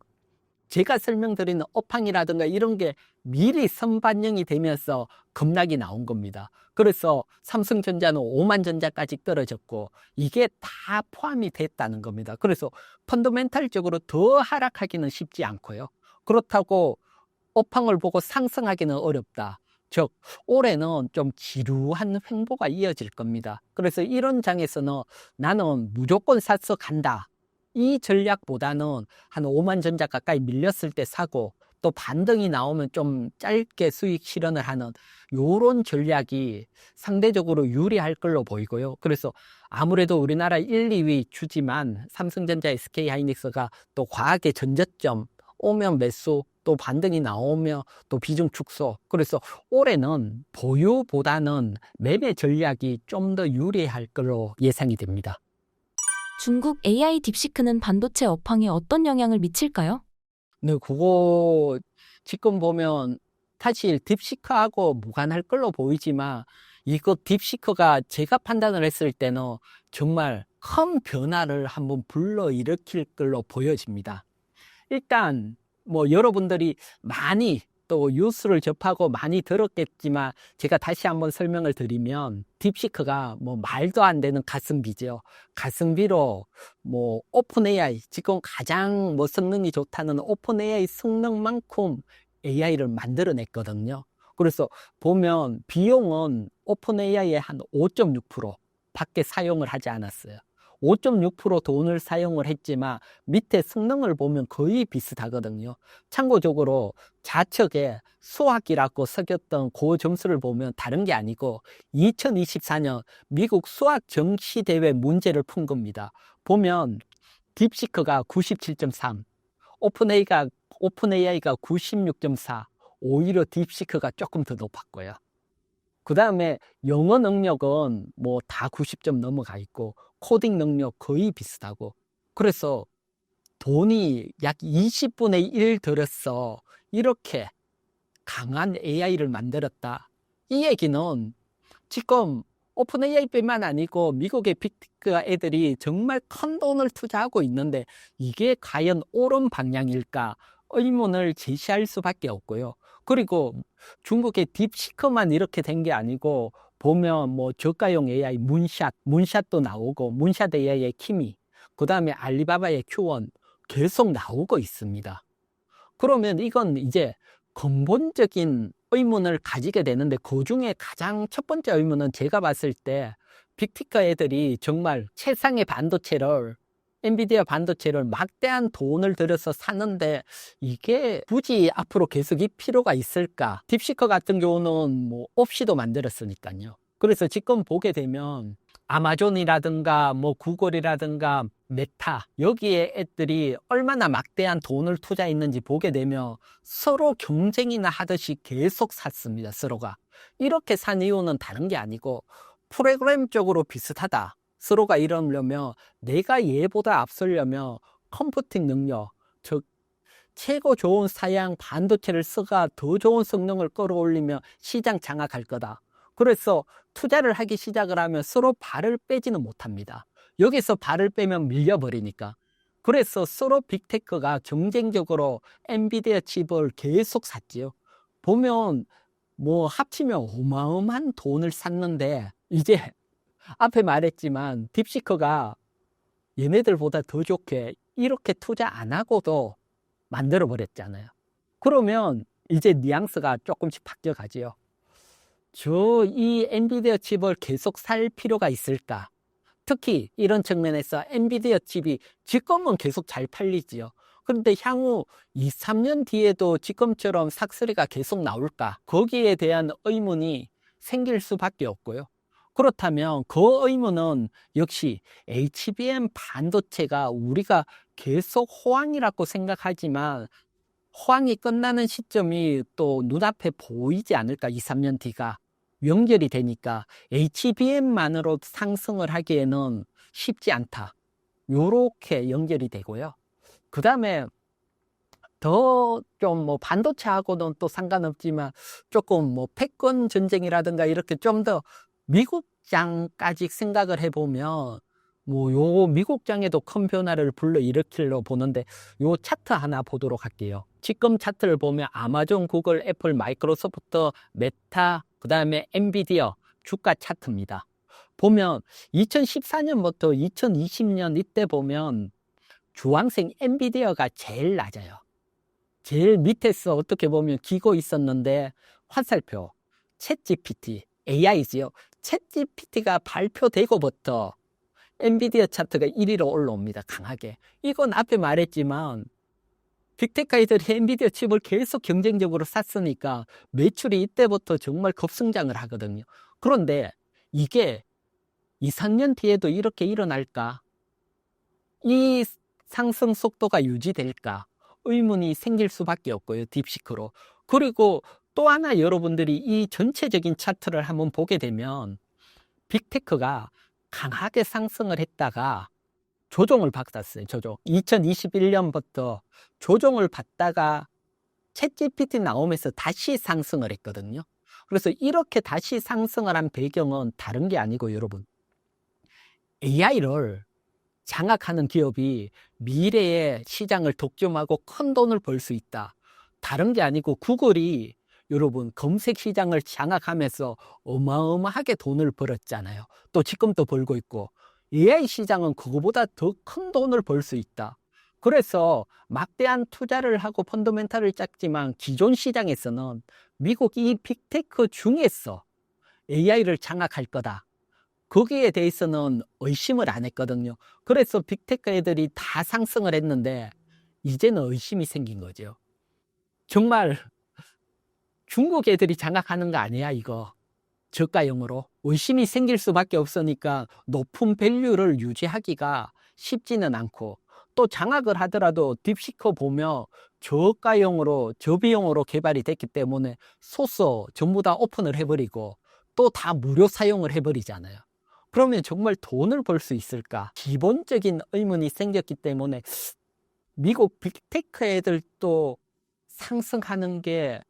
제가 설명드리는 업황이라든가 이런 게 미리 선반영이 되면서 급락이 나온 겁니다. 그래서 삼성전자는 5만 전자까지 떨어졌고 이게 다 포함이 됐다는 겁니다. 그래서 펀더멘탈적으로 더 하락하기는 쉽지 않고요. 그렇다고 업황을 보고 상승하기는 어렵다. 즉 올해는 좀 지루한 횡보가 이어질 겁니다. 그래서 이런 장에서는 나는 무조건 사서 간다. 이 전략보다는 한 5만 전자 가까이 밀렸을 때 사고 또 반등이 나오면 좀 짧게 수익 실현을 하는 요런 전략이 상대적으로 유리할 걸로 보이고요. 그래서 아무래도 우리나라 1, 2위 주지만 삼성전자, SK하이닉스가 또 과하게 전저점 오면 매수 또 반등이 나오면 또 비중 축소. 그래서 올해는 보유보다는 매매 전략이 좀 더 유리할 걸로 예상이 됩니다. 중국 AI 딥시크는 반도체 업황에 어떤 영향을 미칠까요? 네, 그거 지금 보면 사실 딥시크하고 무관할 걸로 보이지만 이거 딥시크가 제가 판단을 했을 때는 정말 큰 변화를 한번 불러일으킬 걸로 보여집니다. 일단 뭐 여러분들이 많이 또 뉴스를 접하고 많이 들었겠지만 제가 다시 한번 설명을 드리면 딥시크가 뭐 말도 안 되는 가성비죠. 가성비로 뭐 오픈 AI 지금 가장 뭐 성능이 좋다는 오픈 AI 성능만큼 AI를 만들어냈거든요. 그래서 보면 비용은 오픈 AI의 한 5.6% 밖에 사용을 하지 않았어요. 5.6% 돈을 사용을 했지만 밑에 성능을 보면 거의 비슷하거든요. 참고적으로 좌측에 수학이라고 적혔던 그 점수를 보면 다른 게 아니고 2024년 미국 수학 정시대회 문제를 푼 겁니다. 보면 딥시크가 97.3, 오픈AI가 96.4, 오히려 딥시크가 조금 더 높았고요. 그 다음에 영어 능력은 뭐 다 90점 넘어가 있고 코딩 능력 거의 비슷하고 그래서 돈이 약 20분의 1 들여서 이렇게 강한 AI를 만들었다. 이 얘기는 지금 오픈 AI뿐만 아니고 미국의 빅테크 애들이 정말 큰 돈을 투자하고 있는데 이게 과연 옳은 방향일까 의문을 제시할 수밖에 없고요. 그리고 중국의 딥시크만 이렇게 된 게 아니고 보면 뭐 저가용 AI 문샷도 나오고 문샷 AI의 키미, 그 다음에 알리바바의 Q1 계속 나오고 있습니다. 그러면 이건 이제 근본적인 의문을 가지게 되는데 그 중에 가장 첫 번째 의문은 제가 봤을 때 빅테크 애들이 정말 최상의 반도체를 엔비디아 반도체를 막대한 돈을 들여서 사는데 이게 굳이 앞으로 계속 이 필요가 있을까? 딥시크 같은 경우는 뭐 옵시도 만들었으니까요. 그래서 지금 보게 되면 아마존이라든가 뭐 구글이라든가 메타 여기에 애들이 얼마나 막대한 돈을 투자했는지 보게 되면 서로 경쟁이나 하듯이 계속 샀습니다. 서로가. 이렇게 산 이유는 다른 게 아니고 프로그램적으로 비슷하다. 서로가 이러려면 내가 얘보다 앞서려면 컴퓨팅 능력, 즉 최고 좋은 사양 반도체를 써가 더 좋은 성능을 끌어올리며 시장 장악할 거다. 그래서 투자를 하기 시작을 하면 서로 발을 빼지는 못합니다. 여기서 발을 빼면 밀려버리니까. 그래서 서로 빅테크가 경쟁적으로 엔비디아 칩을 계속 샀지요. 보면 뭐 합치면 어마어마한 돈을 샀는데 이제 앞에 말했지만 딥시커가 얘네들보다 더 좋게 이렇게 투자 안 하고도 만들어 버렸잖아요. 그러면 이제 뉘앙스가 조금씩 바뀌어가지요. 이 엔비디아 칩을 계속 살 필요가 있을까? 특히 이런 측면에서 엔비디아 칩이 지금은 계속 잘 팔리지요. 그런데 향후 2, 3년 뒤에도 지금처럼 삭스리가 계속 나올까? 거기에 대한 의문이 생길 수밖에 없고요. 그렇다면 그 의문은 역시 HBM 반도체가 우리가 계속 호황이라고 생각하지만 호황이 끝나는 시점이 또 눈앞에 보이지 않을까? 2, 3년 뒤가 연결이 되니까 HBM만으로 상승을 하기에는 쉽지 않다. 요렇게 연결이 되고요. 그 다음에 더 좀 뭐 반도체하고는 또 상관없지만 조금 뭐 패권 전쟁이라든가 이렇게 좀 더 미국장까지 생각을 해보면 뭐 요 미국장에도 큰 변화를 불러일으킬로 보는데 요 차트 하나 보도록 할게요. 지금 차트를 보면 아마존, 구글, 애플, 마이크로소프트, 메타, 그 다음에 엔비디아 주가 차트입니다. 보면 2014년부터 2020년 이때 보면 주황색 엔비디아가 제일 낮아요. 제일 밑에서 어떻게 보면 기고 있었는데 화살표, 챗GPT, AI지요. 챗GPT가 발표되고부터 엔비디아 차트가 1위로 올라옵니다. 강하게. 이건 앞에 말했지만 빅테크아이들이 엔비디아 칩을 계속 경쟁적으로 샀으니까 매출이 이때부터 정말 급성장을 하거든요. 그런데 이게 2, 3년 뒤에도 이렇게 일어날까? 이 상승 속도가 유지될까? 의문이 생길 수밖에 없고요. 딥시크로. 그리고 또 하나 여러분들이 이 전체적인 차트를 한번 보게 되면 빅테크가 강하게 상승을 했다가 조정을 받았어요. 조정. 2021년부터 조정을 받다가 챗GPT 나오면서 다시 상승을 했거든요. 그래서 이렇게 다시 상승을 한 배경은 다른 게 아니고 여러분, AI를 장악하는 기업이 미래의 시장을 독점하고 큰 돈을 벌 수 있다. 다른 게 아니고 구글이 여러분 검색 시장을 장악하면서 어마어마하게 돈을 벌었잖아요. 또 지금도 벌고 있고 AI 시장은 그거보다 더 큰 돈을 벌 수 있다. 그래서 막대한 투자를 하고 펀더멘탈을 짰지만 기존 시장에서는 미국 이 빅테크 중에서 AI를 장악할 거다. 거기에 대해서는 의심을 안 했거든요. 그래서 빅테크 애들이 다 상승을 했는데 이제는 의심이 생긴 거죠. 정말 중국 애들이 장악하는 거 아니야 이거. 저가형으로. 의심이 생길 수밖에 없으니까 높은 밸류를 유지하기가 쉽지는 않고 또 장악을 하더라도 딥시커 보면 저가형으로 저비용으로 개발이 됐기 때문에 소스 전부 다 오픈을 해버리고 또 다 무료 사용을 해버리잖아요. 그러면 정말 돈을 벌 수 있을까? 기본적인 의문이 생겼기 때문에 미국 빅테크 애들도 상승하는 게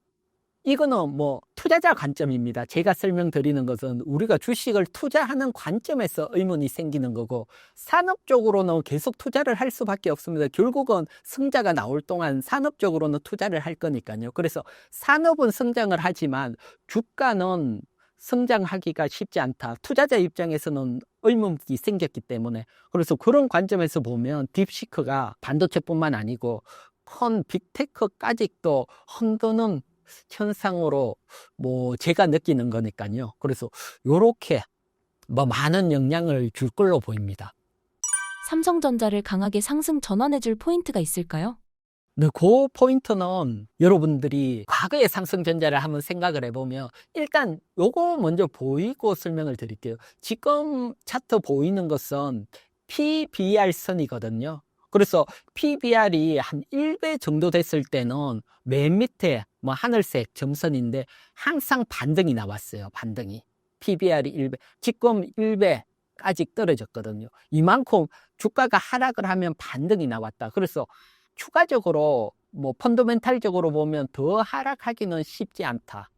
이거는 뭐 투자자 관점입니다. 제가 설명드리는 것은 우리가 주식을 투자하는 관점에서 의문이 생기는 거고 산업적으로는 계속 투자를 할 수밖에 없습니다. 결국은 성자가 나올 동안 산업적으로는 투자를 할 거니까요. 그래서 산업은 성장을 하지만 주가는 성장하기가 쉽지 않다. 투자자 입장에서는 의문이 생겼기 때문에 그래서 그런 관점에서 보면 딥시크가 반도체뿐만 아니고 큰 빅테크까지도 흔드는 현상으로 뭐 제가 느끼는 거니까요. 그래서 요렇게 뭐 많은 영향을 줄 걸로 보입니다. 삼성전자를 강하게 상승 전환해줄 포인트가 있을까요? 네, 그 포인트는 여러분들이 과거의 삼성전자를 한번 생각을 해보면 일단 요거 먼저 보이고 설명을 드릴게요. 지금 차트 보이는 것은 PBR 선이거든요. 그래서 PBR이 한 1배 정도 됐을 때는 맨 밑에 뭐 하늘색 점선인데 항상 반등이 나왔어요. 반등이. PBR이 1배. 지금 1배 아직 떨어졌거든요. 이만큼 주가가 하락을 하면 반등이 나왔다. 그래서 추가적으로 뭐 펀더멘탈적으로 보면 더 하락하기는 쉽지 않다.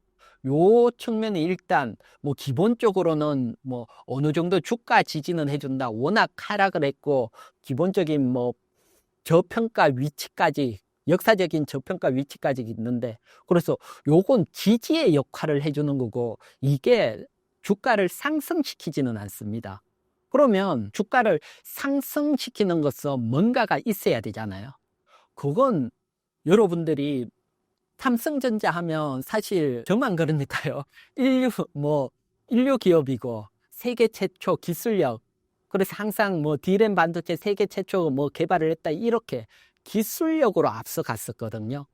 요 측면이 일단 뭐 기본적으로는 뭐 어느 정도 주가 지지는 해준다. 워낙 하락을 했고 기본적인 뭐 저평가 위치까지, 역사적인 저평가 위치까지 있는데, 그래서 요건 지지의 역할을 해주는 거고 이게 주가를 상승시키지는 않습니다. 그러면 주가를 상승시키는 것은 뭔가가 있어야 되잖아요. 그건 여러분들이 삼성전자 하면 사실 저만 그러니까요. 인류 기업이고 세계 최초 기술력. 그래서 항상 뭐 D램 반도체 세계 최초 뭐 개발을 했다 이렇게 기술력으로 앞서갔었거든요.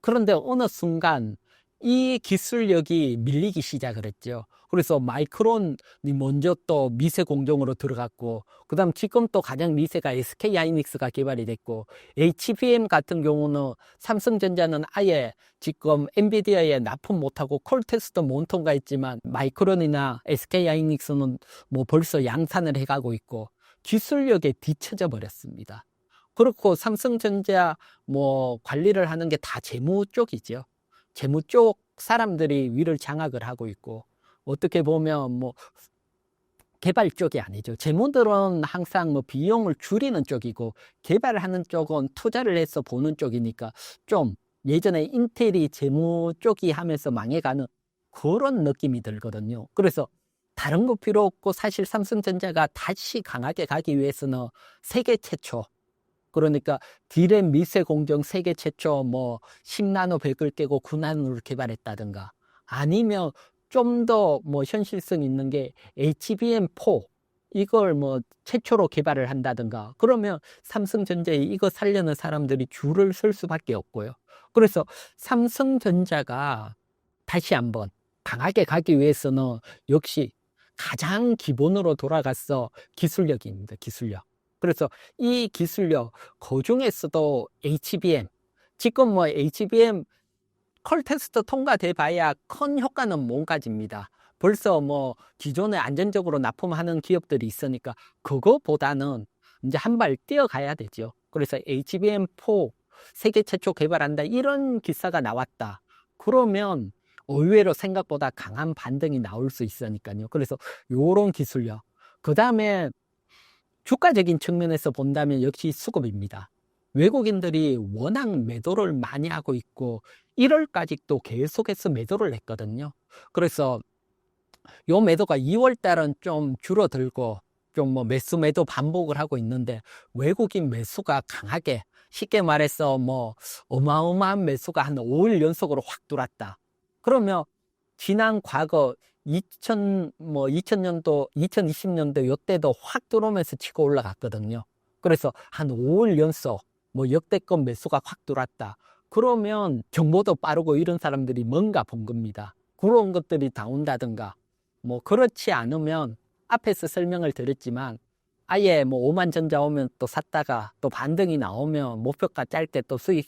그런데 어느 순간 이 기술력이 밀리기 시작을 했죠. 그래서 마이크론이 먼저 또 미세 공정으로 들어갔고, 그 다음 지금 또 가장 미세가 SK 하이닉스가 개발이 됐고, HBM 같은 경우는 삼성전자는 아예 지금 엔비디아에 납품 못하고 콜테스트 못 통과했지만 마이크론이나 SK 하이닉스는 뭐 벌써 양산을 해가고 있고 기술력에 뒤처져 버렸습니다. 그렇고 삼성전자 뭐 관리를 하는 게 다 재무 쪽이죠. 재무 쪽 사람들이 위를 장악을 하고 있고, 어떻게 보면 뭐 개발 쪽이 아니죠. 재무들은 항상 뭐 비용을 줄이는 쪽이고 개발하는 쪽은 투자를 해서 보는 쪽이니까 좀 예전에 인텔이 재무 쪽이 하면서 망해가는 그런 느낌이 들거든요. 그래서 다른 거 필요 없고 사실 삼성전자가 다시 강하게 가기 위해서는 세계 최초, 그러니까 D램 미세 공정 세계 최초 뭐 10나노 100을 깨고 9나노를 개발했다든가, 아니면 좀 더 뭐 현실성 있는 게 HBM4 이걸 뭐 최초로 개발을 한다든가, 그러면 삼성전자에 이거 살려는 사람들이 줄을 설 수밖에 없고요. 그래서 삼성전자가 다시 한번 강하게 가기 위해서는 역시 가장 기본으로 돌아가서 기술력입니다. 기술력. 그래서 이 기술력, 그 중에서도 HBM, 지금 뭐 HBM 컬 테스트 통과돼 봐야 큰 효과는 못 가집니다. 벌써 뭐 기존에 안전적으로 납품하는 기업들이 있으니까 그거보다는 이제 한 발 뛰어가야 되죠. 그래서 HBM4 세계 최초 개발한다 이런 기사가 나왔다. 그러면 의외로 생각보다 강한 반등이 나올 수 있으니까요. 그래서 요런 기술력. 그 다음에 주가적인 측면에서 본다면 역시 수급입니다. 외국인들이 워낙 매도를 많이 하고 있고 1월까지 또 계속해서 매도를 했거든요. 그래서 요 매도가 2월 달은 좀 줄어들고 좀 뭐 매수 매도 반복을 하고 있는데, 외국인 매수가 강하게, 쉽게 말해서 뭐 어마어마한 매수가 한 5일 연속으로 확 들어왔다. 그러면 지난 과거 2000년도, 2020년도 요때도 확 들어오면서 치고 올라갔거든요. 그래서 한 5일 연속 뭐 역대급 매수가 확 들어왔다. 그러면 정보도 빠르고 이런 사람들이 뭔가 본 겁니다. 그런 것들이 나온다든가, 뭐 그렇지 않으면 앞에서 설명을 드렸지만 아예 뭐 5만 전자 오면 또 샀다가 또 반등이 나오면 목표가 짤 때 또 수익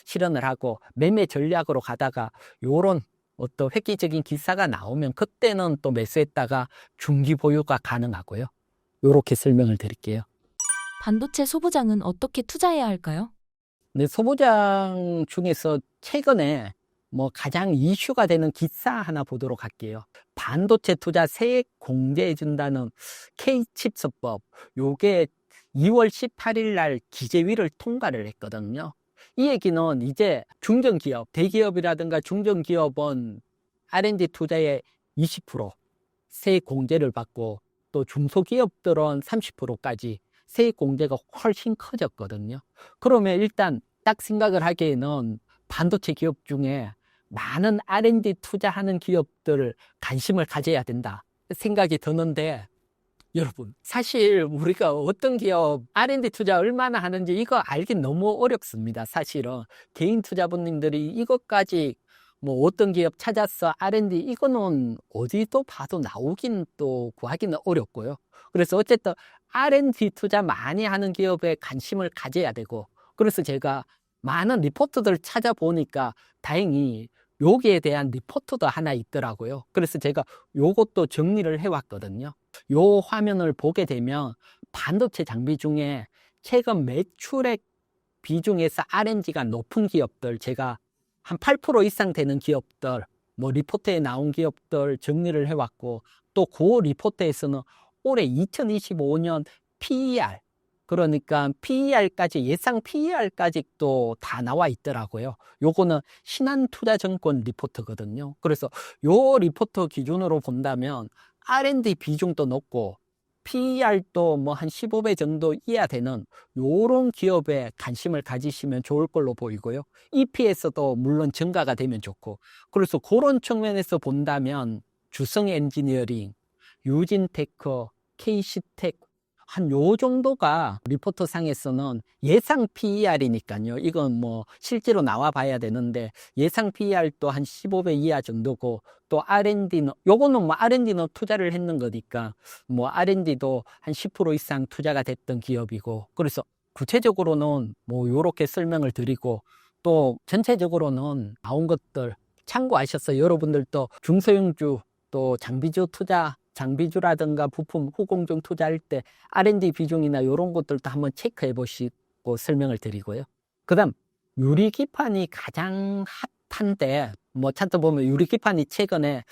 실현을 하고 매매 전략으로 가다가 요런 어떤 획기적인 기사가 나오면 그때는 또 매수했다가 중기 보유가 가능하고요. 요렇게 설명을 드릴게요. 반도체 소부장은 어떻게 투자해야 할까요? 근데 소부장 중에서 최근에 뭐 가장 이슈가 되는 기사 하나 보도록 할게요. 반도체 투자 세액 공제해준다는 K칩스법, 요게 2월 18일 날 기재위를 통과를 했거든요. 이 얘기는 이제 중견기업, 대기업이라든가 중견기업은 R&D 투자에 20% 세액 공제를 받고, 또 중소기업들은 30%까지 세액 공제가 훨씬 커졌거든요. 그러면 일단 딱 생각을 하기에는 반도체 기업 중에 많은 R&D 투자하는 기업들 관심을 가져야 된다 생각이 드는데, 여러분 사실 우리가 어떤 기업 R&D 투자 얼마나 하는지 이거 알기 너무 어렵습니다. 사실은 개인 투자분님들이 이것까지 뭐 어떤 기업 찾아서 R&D 이거는 어디도 봐도 나오긴 또 구하기는 어렵고요. 그래서 어쨌든 R&D 투자 많이 하는 기업에 관심을 가져야 되고, 그래서 제가 많은 리포트들을 찾아보니까 다행히 여기에 대한 리포트도 하나 있더라고요. 그래서 제가 요것도 정리를 해왔거든요. 요 화면을 보게 되면 반도체 장비 중에 최근 매출액 비중에서 R&D가 높은 기업들, 제가 한 8% 이상 되는 기업들, 뭐 리포트에 나온 기업들 정리를 해왔고, 또 그 리포트에서는 올해 2025년 PER, 그러니까 PER까지, 예상 PER까지 또 다 나와 있더라고요. 요거는 신한투자증권 리포트거든요. 그래서 요 리포트 기준으로 본다면 R&D 비중도 높고 PER도 뭐 한 15배 정도 이하 되는 요런 기업에 관심을 가지시면 좋을 걸로 보이고요. EPS도 물론 증가가 되면 좋고, 그래서 그런 측면에서 본다면 주성 엔지니어링, 유진테크, KC텍 한 요 정도가 리포트 상에서는 예상 PER이니까요. 이건 뭐 실제로 나와 봐야 되는데 예상 PER도 한 15배 이하 정도고, 또 R&D는 요거는 뭐 R&D는 투자를 했는 거니까 뭐 R&D도 한 10% 이상 투자가 됐던 기업이고, 그래서 구체적으로는 뭐 요렇게 설명을 드리고, 또 전체적으로는 나온 것들 참고하셔서 여러분들도 중소형주 또 장비주 투자, 장비주라든가 부품 후공정 투자할 때 R&D 비중이나 이런 것들도 한번 체크해 보시고 설명을 드리고요. 그 다음 유리기판이 가장 핫한데, 뭐 차트 보면 유리기판이 최근에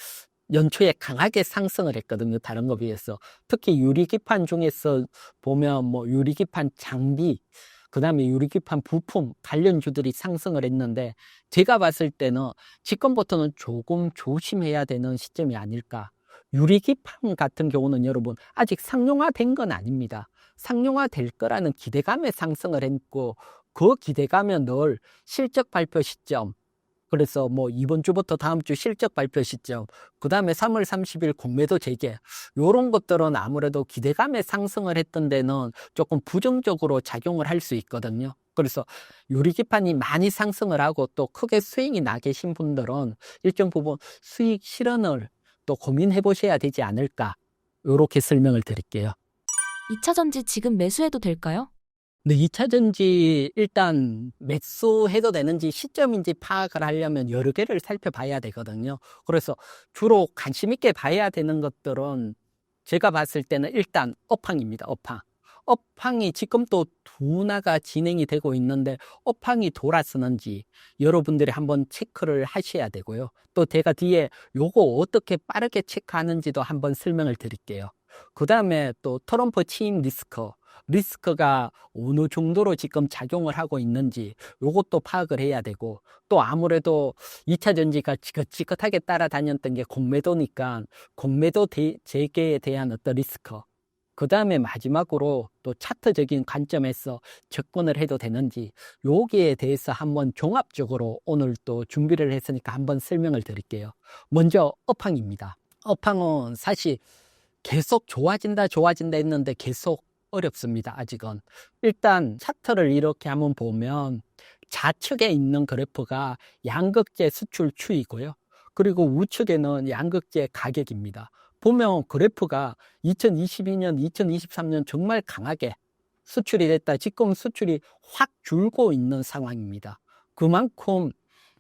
연초에 강하게 상승을 했거든요. 다른 거 비해서. 특히 유리기판 중에서 보면 뭐 유리기판 장비, 그 다음에 유리기판 부품 관련주들이 상승을 했는데, 제가 봤을 때는 지금부터는 조금 조심해야 되는 시점이 아닐까. 유리기판 같은 경우는 여러분 아직 상용화된 건 아닙니다. 상용화될 거라는 기대감에 상승을 했고, 그 기대감은 늘 실적 발표 시점, 그래서 뭐 이번 주부터 다음 주 실적 발표 시점, 그 다음에 3월 30일 공매도 재개, 요런 것들은 아무래도 기대감에 상승을 했던 데는 조금 부정적으로 작용을 할 수 있거든요. 그래서 유리기판이 많이 상승을 하고 또 크게 수익이 나 계신 분들은 일정 부분 수익 실현을 또 고민해 보셔야 되지 않을까, 요렇게 설명을 드릴게요. 2차 전지 지금 매수해도 될까요? 네, 2차 전지 일단 매수해도 되는지 시점인지 파악을 하려면 여러 개를 살펴봐야 되거든요. 그래서 주로 관심 있게 봐야 되는 것들은 제가 봤을 때는 일단 업황입니다. 업황. 업황이 지금 또 둔화가 진행이 되고 있는데 업황이 돌아서는지 여러분들이 한번 체크를 하셔야 되고요. 또 제가 뒤에 요거 어떻게 빠르게 체크하는지도 한번 설명을 드릴게요. 그 다음에 또 트럼프 취임 리스크가 어느 정도로 지금 작용을 하고 있는지 요것도 파악을 해야 되고, 또 아무래도 2차 전지가 지긋지긋하게 따라다녔던 게 공매도니까 공매도 재개에 대한 어떤 리스크, 그 다음에 마지막으로 또 차트적인 관점에서 접근을 해도 되는지, 여기에 대해서 한번 종합적으로 오늘 또 준비를 했으니까 한번 설명을 드릴게요. 먼저 업황입니다. 업황은 사실 계속 좋아진다 했는데 계속 어렵습니다. 아직은. 일단 차트를 이렇게 한번 보면 좌측에 있는 그래프가 양극재 수출 추이고요. 그리고 우측에는 양극재 가격입니다. 보면 그래프가 2022년, 2023년 정말 강하게 수출이 됐다. 지금 수출이 확 줄고 있는 상황입니다. 그만큼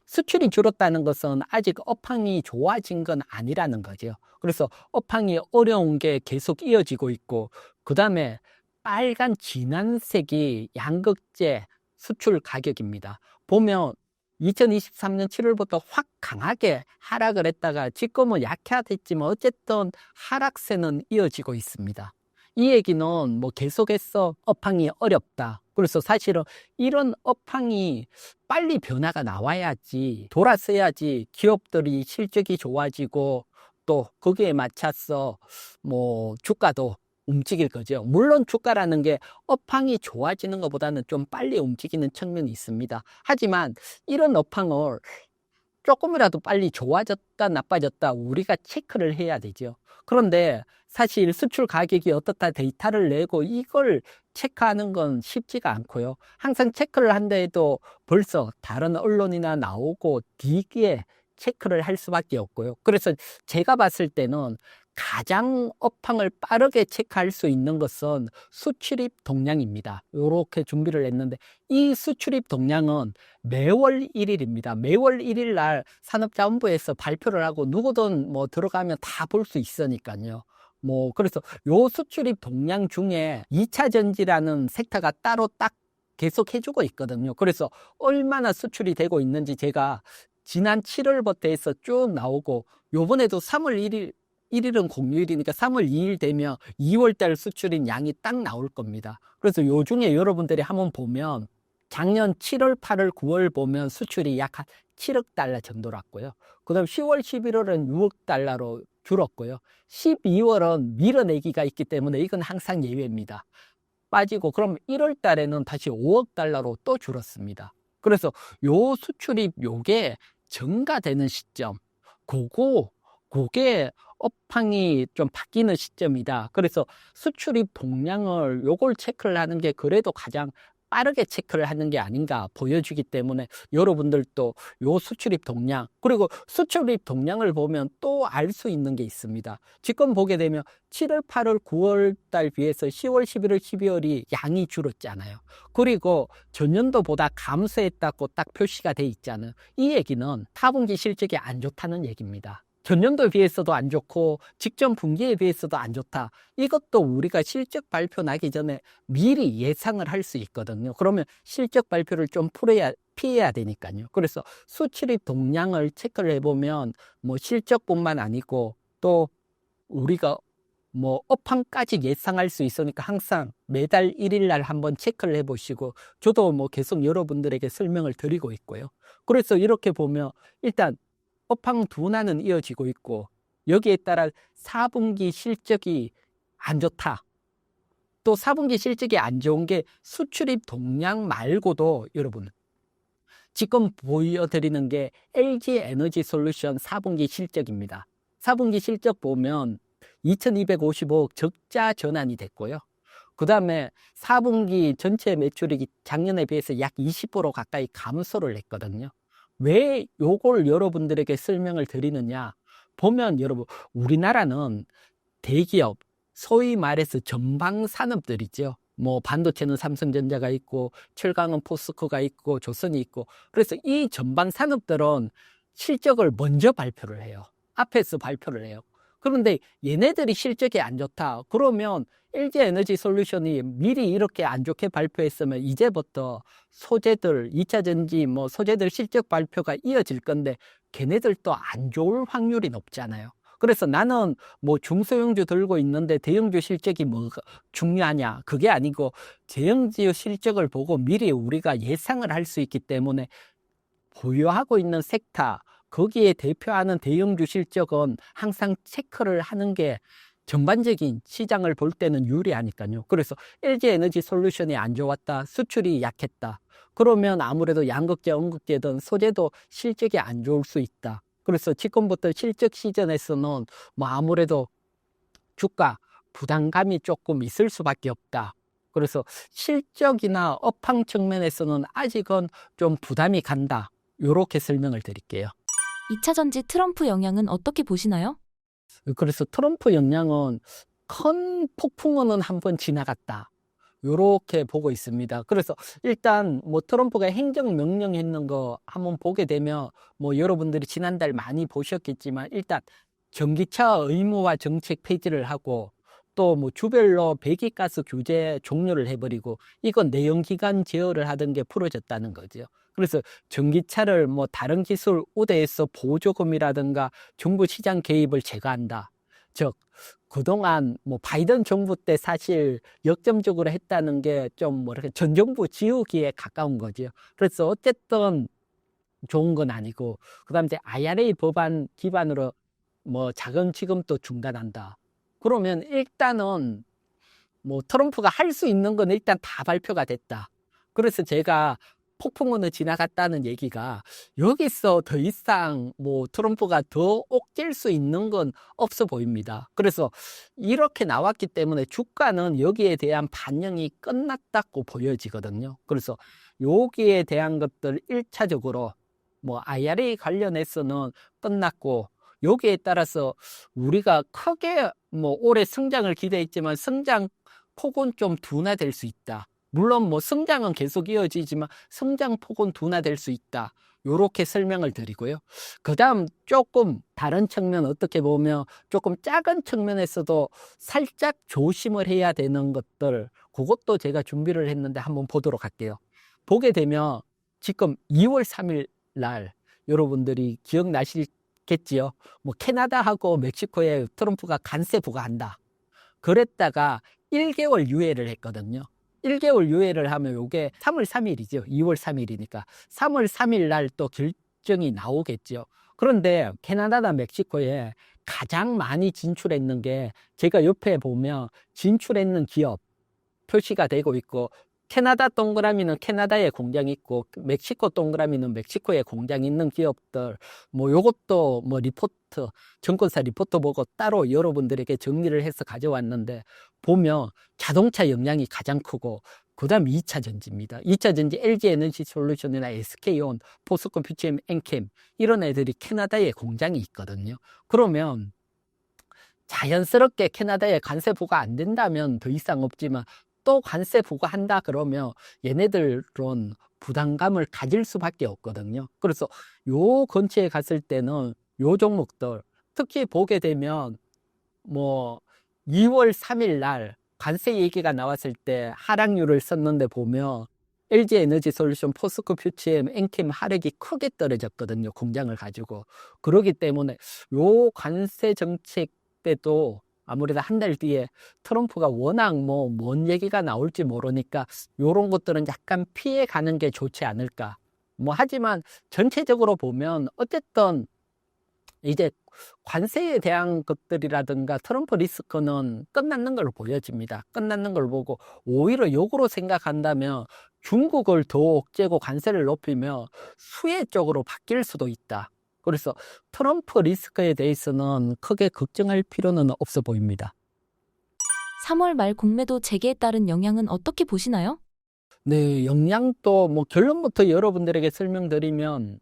수출이 줄었다는 것은 아직 업황이 좋아진 건 아니라는 거죠. 그래서 업황이 어려운 게 계속 이어지고 있고, 그 다음에 빨간 진한 색이 양극재 수출 가격입니다. 보면 2023년 7월부터 확 강하게 하락을 했다가 지금은 약화됐지만 어쨌든 하락세는 이어지고 있습니다. 이 얘기는 뭐 계속해서 업황이 어렵다. 그래서 사실은 이런 업황이 빨리 변화가 나와야지, 돌아서야지 기업들이 실적이 좋아지고 또 거기에 맞춰서 뭐 주가도 움직일 거죠. 물론 주가라는 게 업황이 좋아지는 것보다는 좀 빨리 움직이는 측면이 있습니다. 하지만 이런 업황을 조금이라도 빨리 좋아졌다 나빠졌다 우리가 체크를 해야 되죠. 그런데 사실 수출 가격이 어떻다 데이터를 내고 이걸 체크하는 건 쉽지가 않고요. 항상 체크를 한다 해도 벌써 다른 언론이나 나오고 뒤에 체크를 할 수밖에 없고요. 그래서 제가 봤을 때는 가장 업황을 빠르게 체크할 수 있는 것은 수출입 동량입니다. 이렇게 준비를 했는데 이 수출입 동량은 매월 1일입니다. 매월 1일 날 산업자원부에서 발표를 하고 누구든 뭐 들어가면 다 볼 수 있으니까요. 뭐 그래서 요 수출입 동량 중에 2차 전지라는 섹터가 따로 딱 계속 해주고 있거든요. 그래서 얼마나 수출이 되고 있는지 제가 지난 7월부터 해서 쭉 나오고, 요번에도 3월 1일은 공휴일이니까 3월 2일 되면 2월 달 수출인 양이 딱 나올 겁니다. 그래서 요 중에 여러분들이 한번 보면 작년 7월, 8월, 9월 보면 수출이 약 한 7억 달러 정도랐고요. 그 다음 10월, 11월은 6억 달러로 줄었고요. 12월은 밀어내기가 있기 때문에 이건 항상 예외입니다. 빠지고, 그럼 1월 달에는 다시 5억 달러로 또 줄었습니다. 그래서 요 수출입 요게 증가되는 시점, 그게 업황이 좀 바뀌는 시점이다. 그래서 수출입 동량을 요걸 체크를 하는 게 그래도 가장 빠르게 체크를 하는 게 아닌가 보여주기 때문에 여러분들도 요 수출입 동량, 그리고 수출입 동량을 보면 또 알 수 있는 게 있습니다. 지금 보게 되면 7월, 8월, 9월 달 비해서 10월, 11월, 12월이 양이 줄었잖아요. 그리고 전년도보다 감소했다고 딱 표시가 돼 있잖아요. 이 얘기는 타분기 실적이 안 좋다는 얘기입니다. 전년도에 비해서도 안 좋고 직전 분기에 비해서도 안 좋다. 이것도 우리가 실적 발표 나기 전에 미리 예상을 할 수 있거든요. 그러면 실적 발표를 좀 피해야 되니까요. 그래서 수출입 동량을 체크를 해보면 뭐 실적뿐만 아니고 또 우리가 뭐 업황까지 예상할 수 있으니까 항상 매달 1일 날 한번 체크를 해보시고, 저도 뭐 계속 여러분들에게 설명을 드리고 있고요. 그래서 이렇게 보면 일단 업황 둔화는 이어지고 있고, 여기에 따라 4분기 실적이 안 좋다. 또 4분기 실적이 안 좋은 게 수출입 동량 말고도 여러분 지금 보여드리는 게 LG 에너지 솔루션 4분기 실적입니다. 4분기 실적 보면 2255억 적자 전환이 됐고요. 그 다음에 4분기 전체 매출이 작년에 비해서 약 20% 가까이 감소를 했거든요. 왜 요걸 여러분들에게 설명을 드리느냐 보면, 여러분 우리나라는 대기업, 소위 말해서 전방 산업들이죠. 뭐 반도체는 삼성전자가 있고 철강은 포스코가 있고 조선이 있고, 그래서 이 전방 산업들은 실적을 먼저 발표를 해요. 앞에서 발표를 해요. 그런데 얘네들이 실적이 안 좋다 그러면 LG 에너지 솔루션이 미리 이렇게 안 좋게 발표했으면 이제부터 소재들, 2차 전지 뭐 소재들 실적 발표가 이어질 건데 걔네들도 안 좋을 확률이 높잖아요. 그래서 나는 뭐 중소형주 들고 있는데 대형주 실적이 뭐가 중요하냐, 그게 아니고 대형주 실적을 보고 미리 우리가 예상을 할 수 있기 때문에 보유하고 있는 섹터, 거기에 대표하는 대형주 실적은 항상 체크를 하는 게 전반적인 시장을 볼 때는 유리하니까요. 그래서 LG 에너지 솔루션이 안 좋았다, 수출이 약했다, 그러면 아무래도 양극재, 음극재든 소재도 실적이 안 좋을 수 있다. 그래서 지금부터 실적 시즌에서는 뭐 아무래도 주가 부담감이 조금 있을 수밖에 없다. 그래서 실적이나 업황 측면에서는 아직은 좀 부담이 간다. 이렇게 설명을 드릴게요. 2차 전지 트럼프 영향은 어떻게 보시나요? 그래서 트럼프 영향은 큰 폭풍우는 한번 지나갔다, 이렇게 보고 있습니다. 그래서 일단 뭐 트럼프가 행정명령 했는 거 한번 보게 되면 뭐 여러분들이 지난달 많이 보셨겠지만, 일단 전기차 의무화 정책 폐지를 하고, 또 뭐 주별로 배기가스 규제 종료를 해버리고, 이건 내연기관 제어를 하던 게 풀어졌다는 거죠. 그래서 전기차를 뭐 다른 기술 우대해서 보조금이라든가 정부 시장 개입을 제거한다. 즉 그동안 뭐 바이든 정부 때 사실 역점적으로 했다는 게 좀 뭐랄까 전 정부 지우기에 가까운 거죠. 그래서 어쨌든 좋은 건 아니고, 그다음에 이제 IRA 법안 기반으로 뭐 자금 지급도 중단한다. 그러면 일단은 뭐 트럼프가 할 수 있는 건 일단 다 발표가 됐다. 그래서 제가 폭풍우는 지나갔다는 얘기가, 여기서 더 이상 뭐 트럼프가 더 옥죄일 수 있는 건 없어 보입니다. 그래서 이렇게 나왔기 때문에 주가는 여기에 대한 반영이 끝났다고 보여지거든요. 그래서 여기에 대한 것들 1차적으로 뭐 IRA 관련해서는 끝났고, 여기에 따라서 우리가 크게 뭐 올해 성장을 기대했지만 성장 폭은 좀 둔화될 수 있다. 물론 뭐 성장은 계속 이어지지만 성장 폭은 둔화될 수 있다. 요렇게 설명을 드리고요. 그 다음 조금 다른 측면, 어떻게 보면 조금 작은 측면에서도 살짝 조심을 해야 되는 것들, 그것도 제가 준비를 했는데 한번 보도록 할게요. 보게 되면 지금 2월 3일 날 여러분들이 기억나시겠지요? 뭐 캐나다하고 멕시코에 트럼프가 관세 부과한다. 그랬다가 1개월 유예를 했거든요. 1개월 유예를 하면 이게 3월 3일이죠. 2월 3일이니까 3월 3일 날 또 결정이 나오겠죠. 그런데 캐나다나 멕시코에 가장 많이 진출했는 게 제가 옆에 보면 진출했는 기업 표시가 되고 있고, 캐나다 동그라미는 캐나다에 공장이 있고 멕시코 동그라미는 멕시코에 공장이 있는 기업들, 뭐 요것도 뭐 리포트, 증권사 리포트 보고 따로 여러분들에게 정리를 해서 가져왔는데, 보면 자동차 영향이 가장 크고, 그 다음 2차 전지입니다. 2차 전지 LG 에너지 솔루션이나 SK온, 포스코 퓨처엠, 엔캠 이런 애들이 캐나다에 공장이 있거든요. 그러면 자연스럽게 캐나다에 관세 부과 안 된다면 더 이상 없지만, 또 관세 부과한다 그러면 얘네들은 부담감을 가질 수밖에 없거든요. 그래서 요 근처에 갔을 때는 요 종목들 특히 보게 되면 뭐 2월 3일 날 관세 얘기가 나왔을 때 하락률을 썼는데 보면 LG 에너지 솔루션, 포스코 퓨처엠, 엔캠 하락이 크게 떨어졌거든요. 공장을 가지고. 그렇기 때문에 요 관세 정책 때도 아무래도 한 달 뒤에 트럼프가 워낙 뭐 뭔 얘기가 나올지 모르니까 요런 것들은 약간 피해 가는 게 좋지 않을까. 뭐 하지만 전체적으로 보면 어쨌든 이제 관세에 대한 것들이라든가 트럼프 리스크는 끝났는 걸로 보여집니다. 끝났는 걸 보고 오히려 역으로 생각한다면 중국을 더 억제고 관세를 높이면 수혜 쪽으로 바뀔 수도 있다. 그래서 트럼프 리스크에 대해서는 크게 걱정할 필요는 없어 보입니다. 3월 말 공매도 재개에 따른 영향은 어떻게 보시나요? 네, 영향도 뭐 결론부터 여러분들에게 설명드리면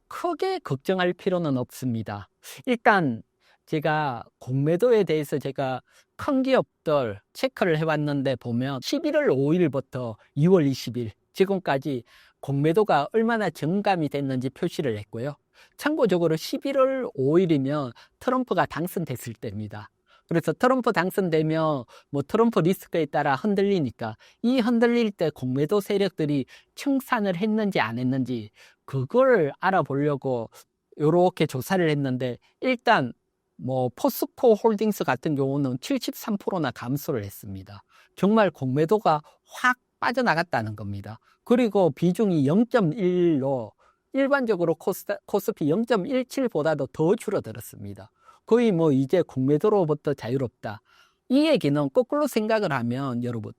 크게 걱정할 필요는 없습니다. 일단 제가 공매도에 대해서 제가 큰 기업들 체크를 해봤는데 보면 11월 5일부터 2월 20일 지금까지 공매도가 얼마나 증감이 됐는지 표시를 했고요. 참고적으로 11월 5일이면 트럼프가 당선됐을 때입니다. 그래서 트럼프 당선되면 뭐 트럼프 리스크에 따라 흔들리니까 이 흔들릴 때 공매도 세력들이 청산을 했는지 안 했는지 그걸 알아보려고 이렇게 조사를 했는데, 일단 뭐 포스코 홀딩스 같은 경우는 73%나 감소를 했습니다. 정말 공매도가 확 빠져나갔다는 겁니다. 그리고 비중이 0.1로 일반적으로 코스피 0.17보다도 더 줄어들었습니다. 거의 뭐 이제 공매도로부터 자유롭다. 이 얘기는 거꾸로 생각을 하면 여러분,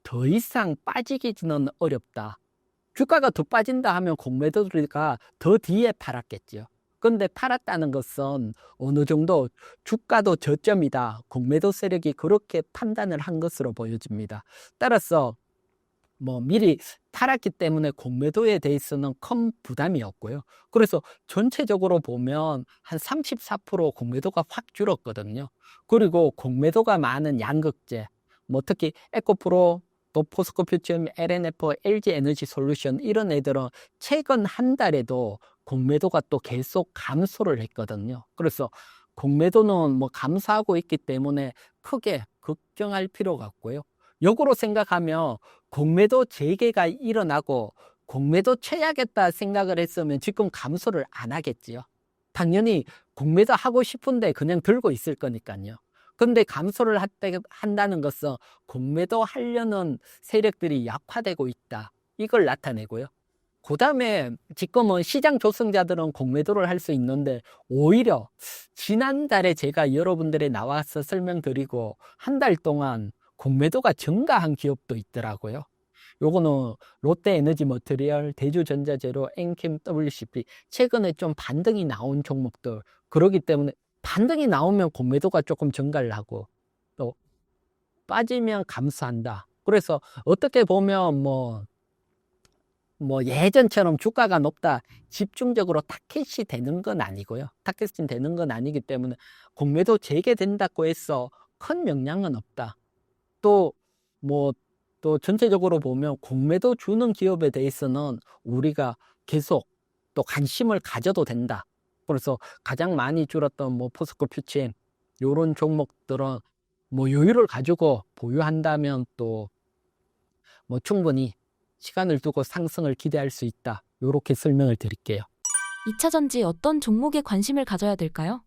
더 이상 빠지기는 어렵다. 주가가 더 빠진다 하면 공매도가 더 뒤에 팔았겠죠. 그런데 팔았다는 것은 어느 정도 주가도 저점이다. 공매도 세력이 그렇게 판단을 한 것으로 보여집니다. 따라서 뭐 미리 팔았기 때문에 공매도에 대해서는 큰 부담이 없고요. 그래서 전체적으로 보면 한 34% 공매도가 확 줄었거든요. 그리고 공매도가 많은 양극재, 뭐 특히 에코프로, 또 포스코 퓨처엠, LNF, LG 에너지 솔루션 이런 애들은 최근 한 달에도 공매도가 또 계속 감소를 했거든요. 그래서 공매도는 뭐 감소하고 있기 때문에 크게 걱정할 필요가 없고요. 역으로 생각하면 공매도 재개가 일어나고 공매도 쳐야겠다 생각을 했으면 지금 감소를 안 하겠지요. 당연히 공매도 하고 싶은데 그냥 들고 있을 거니까요. 근데 감소를 한다는 것은 공매도 하려는 세력들이 약화되고 있다. 이걸 나타내고요. 그 다음에 지금은 시장 조성자들은 공매도를 할 수 있는데, 오히려 지난달에 제가 여러분들에 나와서 설명드리고 한 달 동안 공매도가 증가한 기업도 있더라고요. 요거는 롯데에너지 머티리얼, 대주전자재료, 엔캠, WCP 최근에 좀 반등이 나온 종목들. 그러기 때문에 반등이 나오면 공매도가 조금 증가를 하고 또 빠지면 감소한다. 그래서 어떻게 보면 뭐 예전처럼 주가가 높다 집중적으로 타켓이 되는 건 아니고요. 타켓이 되는 건 아니기 때문에 공매도 재개된다고 해서 큰 영향은 없다. 또 뭐 또 전체적으로 보면 공매도 주는 기업에 대해서는 우리가 계속 또 관심을 가져도 된다. 그래서 가장 많이 줄었던 뭐 포스코 퓨처엠 요런 종목들은 뭐 여유를 가지고 보유한다면 또 뭐 충분히 시간을 두고 상승을 기대할 수 있다. 이렇게 설명을 드릴게요. 2차 전지 어떤 종목에 관심을 가져야 될까요?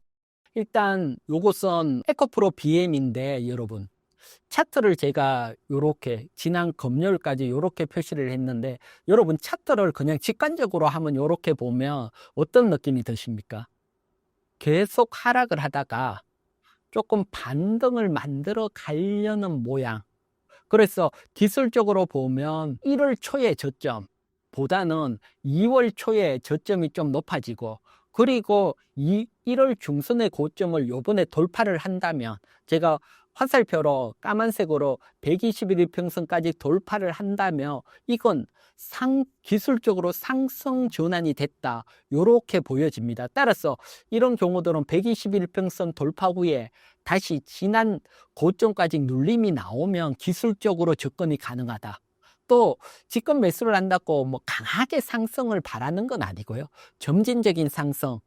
일단 요것은 에코프로 BM인데 여러분 차트를 제가 요렇게 지난 금요일까지 요렇게 표시를 했는데 여러분 차트를 그냥 직관적으로 하면 요렇게 보면 어떤 느낌이 드십니까? 계속 하락을 하다가 조금 반등을 만들어 가려는 모양. 그래서 기술적으로 보면 1월 초의 저점보다는 2월 초에 저점이 좀 높아지고 그리고 1월 중순의 고점을 요번에 돌파를 한다면 제가 화살표로 까만색으로 121일 평선까지 돌파를 한다면 이건 기술적으로 상승 전환이 됐다. 요렇게 보여집니다. 따라서 이런 경우들은 121일 평선 돌파 후에 다시 지난 고점까지 눌림이 나오면 기술적으로 접근이 가능하다. 또 지금 매수를 한다고 뭐 강하게 상승을 바라는 건 아니고요. 점진적인 상승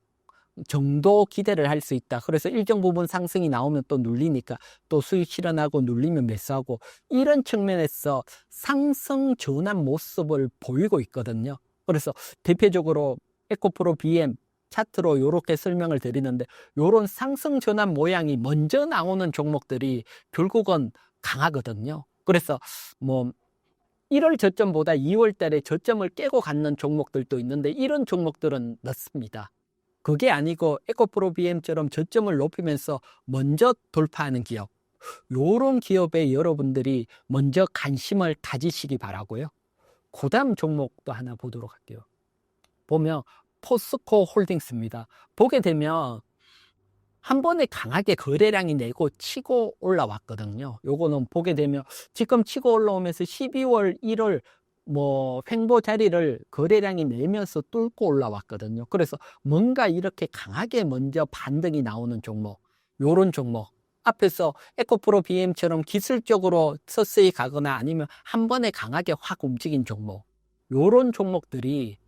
정도 기대를 할 수 있다. 그래서 일정 부분 상승이 나오면 또 눌리니까 또 수익 실현하고 눌리면 매수하고 이런 측면에서 상승 전환 모습을 보이고 있거든요. 그래서 대표적으로 에코프로 BM 차트로 이렇게 설명을 드리는데 이런 상승 전환 모양이 먼저 나오는 종목들이 결국은 강하거든요. 그래서 뭐 1월 저점보다 2월 달에 저점을 깨고 갖는 종목들도 있는데 이런 종목들은 늦습니다. 그게 아니고 에코프로 BM처럼 저점을 높이면서 먼저 돌파하는 기업, 요런 기업에 여러분들이 먼저 관심을 가지시기 바라고요. 그 다음 종목도 하나 보도록 할게요. 보면 포스코 홀딩스입니다. 보게 되면 한 번에 강하게 거래량이 내고 치고 올라왔거든요. 요거는 보게 되면 지금 치고 올라오면서 12월 1월 뭐 횡보 자리를 거래량이 내면서 뚫고 올라왔거든요. 그래서 뭔가 이렇게 강하게 먼저 반등이 나오는 종목, 요런 종목 앞에서 에코프로 BM처럼 기술적으로 서서히 가거나 아니면 한 번에 강하게 확 움직인 종목, 요런 종목들이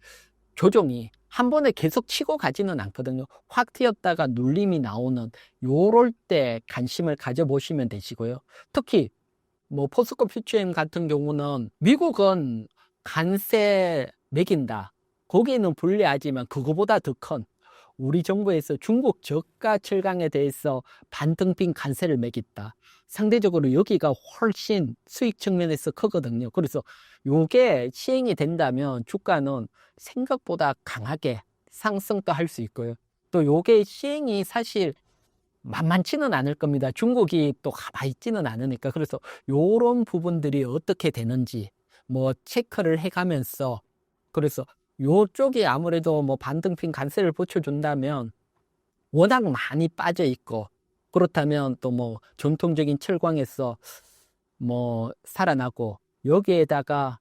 조정이 한 번에 계속 치고 가지는 않거든요. 확 튀었다가 눌림이 나오는 요럴 때 관심을 가져보시면 되시고요. 특히 뭐 포스코 퓨처엠 같은 경우는 미국은 관세 매긴다. 거기는 불리하지만 그거보다 더 큰 우리 정부에서 중국 저가 철강에 대해서 반등빈 관세를 매겼다. 상대적으로 여기가 훨씬 수익 측면에서 크거든요. 그래서 요게 시행이 된다면 주가는 생각보다 강하게 상승도 할 수 있고요. 또 요게 시행이 사실 만만치는 않을 겁니다. 중국이 또 가만히 있지는 않으니까. 그래서 요런 부분들이 어떻게 되는지 뭐 체크를 해가면서 그래서 요쪽이 아무래도 뭐 반등핀 관세를 붙여준다면 워낙 많이 빠져 있고 그렇다면 또 뭐 전통적인 철광에서 뭐 살아나고 여기에다가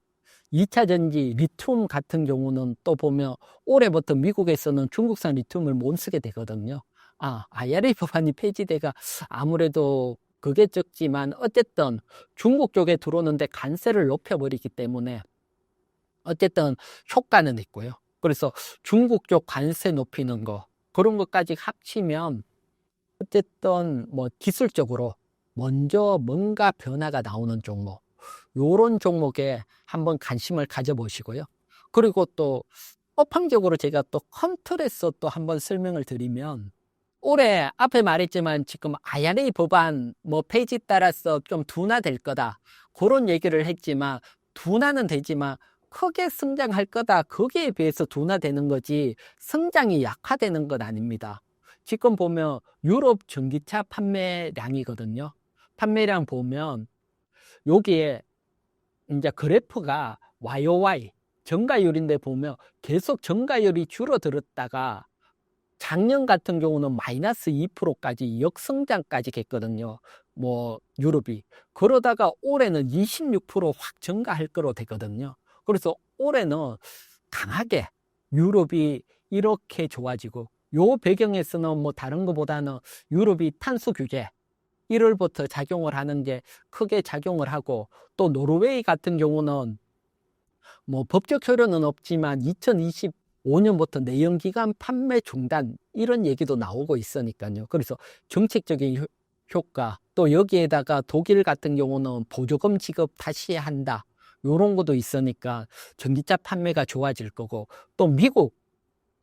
2차 전지 리튬 같은 경우는 또 보면 올해부터 미국에서는 중국산 리튬을 못 쓰게 되거든요. IRA 법안이 폐지돼가 아무래도 그게 적지만 어쨌든 중국 쪽에 들어오는데 관세를 높여버리기 때문에 어쨌든 효과는 있고요. 그래서 중국 쪽 관세 높이는 거 그런 것까지 합치면 어쨌든 뭐 기술적으로 먼저 뭔가 변화가 나오는 종목 요런 종목에 한번 관심을 가져보시고요. 그리고 또 업황적으로 제가 또 컨트롤에서 또 한번 설명을 드리면 올해 앞에 말했지만 지금 IRA 법안 뭐 폐지 따라서 좀 둔화될 거다 그런 얘기를 했지만 둔화는 되지만 크게 성장할 거다 거기에 비해서 둔화되는 거지 성장이 약화되는 건 아닙니다. 지금 보면 유럽 전기차 판매량이거든요. 판매량 보면 여기에 이제 그래프가 YOY 정가율인데 보면 계속 정가율이 줄어들었다가 작년 같은 경우는 마이너스 2%까지 역성장까지 했거든요. 뭐 유럽이. 그러다가 올해는 26%확 증가할 거로 되거든요. 그래서 올해는 강하게 유럽이 이렇게 좋아지고 요 배경에서는 뭐 다른 것보다는 유럽이 탄소 규제 1월부터 작용을 하는 게 크게 작용을 하고 또 노르웨이 같은 경우는 뭐 법적 효력은 없지만 2025년부터 내연기관 판매 중단 이런 얘기도 나오고 있으니까요. 그래서 정책적인 효과 또 여기에다가 독일 같은 경우는 보조금 지급 다시 한다. 요런 것도 있으니까 전기차 판매가 좋아질 거고, 또 미국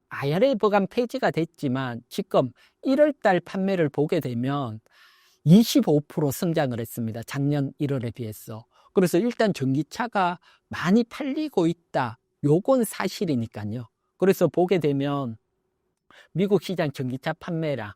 IRA 법안 폐지가 됐지만 지금 1월 달 판매를 보게 되면 25% 성장을 했습니다. 작년 1월에 비해서. 그래서 일단 전기차가 많이 팔리고 있다. 요건 사실이니까요. 그래서 보게 되면 미국 시장 전기차 판매량,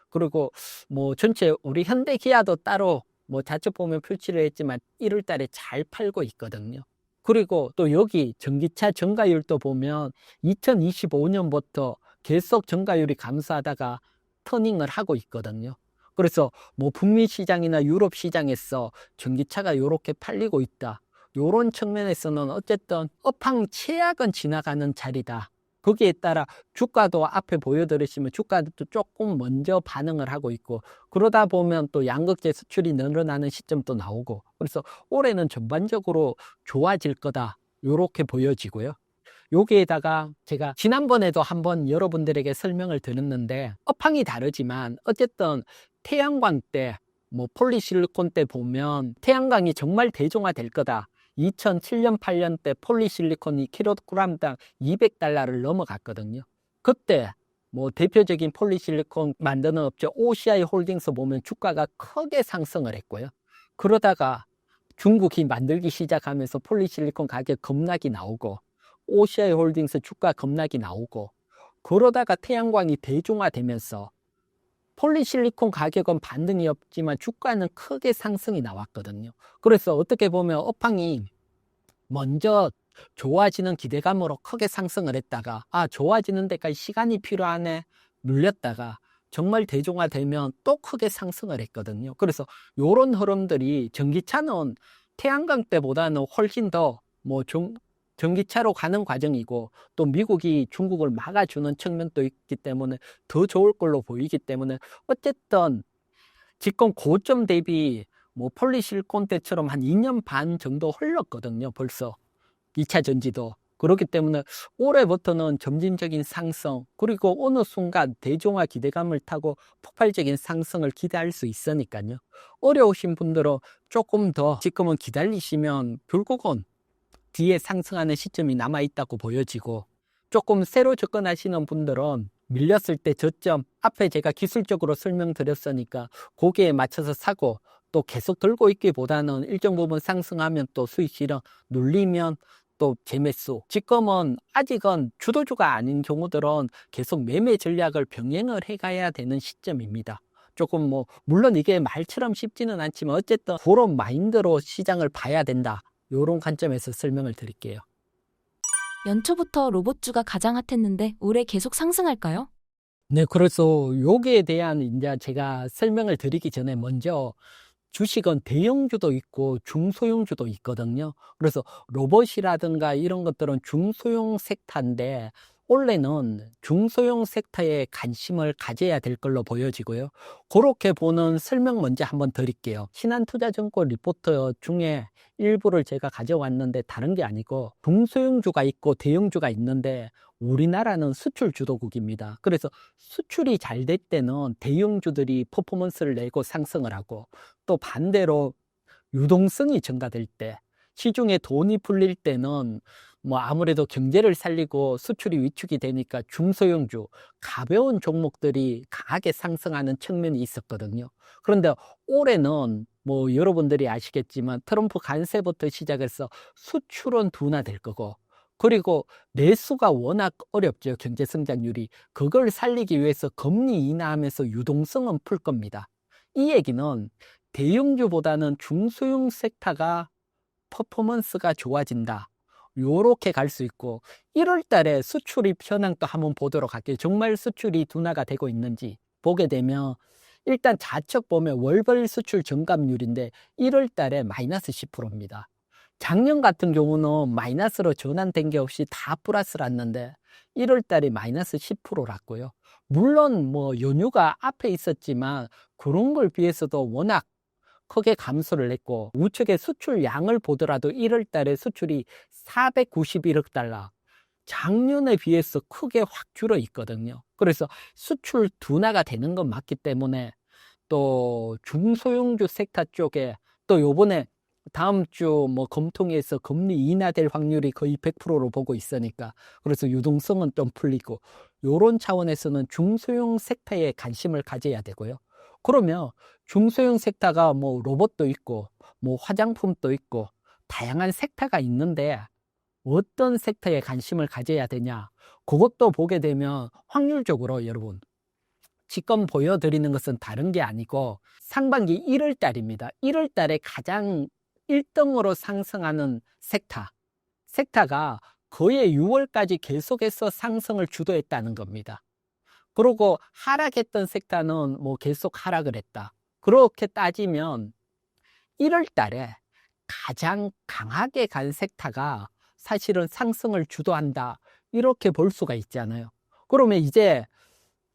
그리고 뭐 전체 우리 현대 기아도 따로 뭐 좌측 보면 표시를 했지만 1월 달에 잘 팔고 있거든요. 그리고 또 여기 전기차 증가율도 보면 2025년부터 계속 증가율이 감소하다가 터닝을 하고 있거든요. 그래서 뭐 북미 시장이나 유럽 시장에서 전기차가 이렇게 팔리고 있다. 이런 측면에서는 어쨌든 업황 최악은 지나가는 자리다. 거기에 따라 주가도 앞에 보여드리시면 주가도 조금 먼저 반응을 하고 있고, 그러다 보면 또 양극재 수출이 늘어나는 시점도 나오고, 그래서 올해는 전반적으로 좋아질 거다 이렇게 보여지고요. 여기에다가 제가 지난번에도 한번 여러분들에게 설명을 드렸는데, 업황이 다르지만 어쨌든 태양광 때 뭐 폴리실리콘 때 보면 태양광이 정말 대중화될 거다. 2007년 8년 때 폴리실리콘이 킬로그램당 200달러를 넘어갔거든요. 그때 뭐 대표적인 폴리실리콘 만드는 업체 OCI 홀딩스 보면 주가가 크게 상승을 했고요. 그러다가 중국이 만들기 시작하면서 폴리실리콘 가격 급락이 나오고, OCI 홀딩스 주가 급락이 나오고, 그러다가 태양광이 대중화되면서 폴리실리콘 가격은 반등이 없지만 주가는 크게 상승이 나왔거든요. 그래서 어떻게 보면 업황이 먼저 좋아지는 기대감으로 크게 상승을 했다가, 좋아지는 데까지 시간이 필요하네 눌렸다가 정말 대중화되면 또 크게 상승을 했거든요. 그래서 이런 흐름들이 전기차는 태양광 때보다는 훨씬 더 전기차로 가는 과정이고, 또 미국이 중국을 막아주는 측면도 있기 때문에 더 좋을 걸로 보이기 때문에, 어쨌든 지금 고점 대비 뭐 폴리실리콘 때처럼 한 2년 반 정도 흘렀거든요. 벌써 2차 전지도. 그렇기 때문에 올해부터는 점진적인 상승, 그리고 어느 순간 대중화 기대감을 타고 폭발적인 상승을 기대할 수 있으니까요. 어려우신 분들은 조금 더 지금은 기다리시면 결국은 뒤에 상승하는 시점이 남아있다고 보여지고, 조금 새로 접근하시는 분들은 밀렸을 때 저점 앞에 제가 기술적으로 설명드렸으니까 거기에 맞춰서 사고, 또 계속 들고 있기보다는 일정 부분 상승하면 또 수익 실현 눌리면 또 재매수. 지금은 아직은 주도주가 아닌 경우들은 계속 매매 전략을 병행을 해가야 되는 시점입니다. 조금 물론 이게 말처럼 쉽지는 않지만 어쨌든 그런 마인드로 시장을 봐야 된다. 이런 관점에서 설명을 드릴게요. 연초부터 로봇주가 가장 핫했는데 올해 계속 상승할까요? 네, 그래서 여기에 대한 이제 제가 설명을 드리기 전에 먼저 주식은 대형주도 있고 중소형주도 있거든요. 그래서 로봇이라든가 이런 것들은 중소형 섹터인데, 원래는 중소형 섹터에 관심을 가져야 될 걸로 보여지고요. 그렇게 보는 설명 먼저 한번 드릴게요. 신한투자증권 리포터 중에 일부를 제가 가져왔는데 다른 게 아니고, 중소형주가 있고 대형주가 있는데 우리나라는 수출 주도국입니다. 그래서 수출이 잘 될 때는 대형주들이 퍼포먼스를 내고 상승을 하고, 또 반대로 유동성이 증가될 때, 시중에 돈이 풀릴 때는 아무래도 경제를 살리고 수출이 위축이 되니까 중소형주, 가벼운 종목들이 강하게 상승하는 측면이 있었거든요. 그런데 올해는 여러분들이 아시겠지만 트럼프 관세부터 시작해서 수출은 둔화될 거고, 그리고 내수가 워낙 어렵죠. 경제 성장률이. 그걸 살리기 위해서 금리 인하하면서 유동성은 풀 겁니다. 이 얘기는 대형주보다는 중소형 섹터가 퍼포먼스가 좋아진다. 요렇게 갈 수 있고, 1월 달에 수출입 현황 또 한번 보도록 할게요. 정말 수출이 둔화가 되고 있는지 보게 되면, 일단 좌측 보면 월별 수출 증감률인데 1월 달에 마이너스 10%입니다. 작년 같은 경우는 마이너스로 전환된 게 없이 다 플러스를 났는데 1월 달에 마이너스 10%랐고요. 물론 연휴가 앞에 있었지만 그런 걸 비해서도 워낙 크게 감소를 했고, 우측의 수출량을 보더라도 1월 달에 수출이 491억 달러, 작년에 비해서 크게 확 줄어 있거든요. 그래서 수출 둔화가 되는 건 맞기 때문에, 또 중소형주 섹터 쪽에 또 요번에 다음 주 뭐 금통위에서 금리 인하될 확률이 거의 100%로 보고 있으니까 그래서 유동성은 좀 풀리고 요런 차원에서는 중소형 섹터에 관심을 가져야 되고요. 그러면 중소형 섹터가 뭐 로봇도 있고 뭐 화장품도 있고 다양한 섹터가 있는데 어떤 섹터에 관심을 가져야 되냐? 그것도 보게 되면 확률적으로 여러분 지금 보여드리는 것은 다른 게 아니고 상반기 1월 달입니다. 1월 달에 가장 1등으로 상승하는 섹터가 거의 6월까지 계속해서 상승을 주도했다는 겁니다. 그리고 하락했던 섹터는 뭐 계속 하락을 했다. 그렇게 따지면 1월 달에 가장 강하게 간 섹터가 사실은 상승을 주도한다. 이렇게 볼 수가 있잖아요. 그러면 이제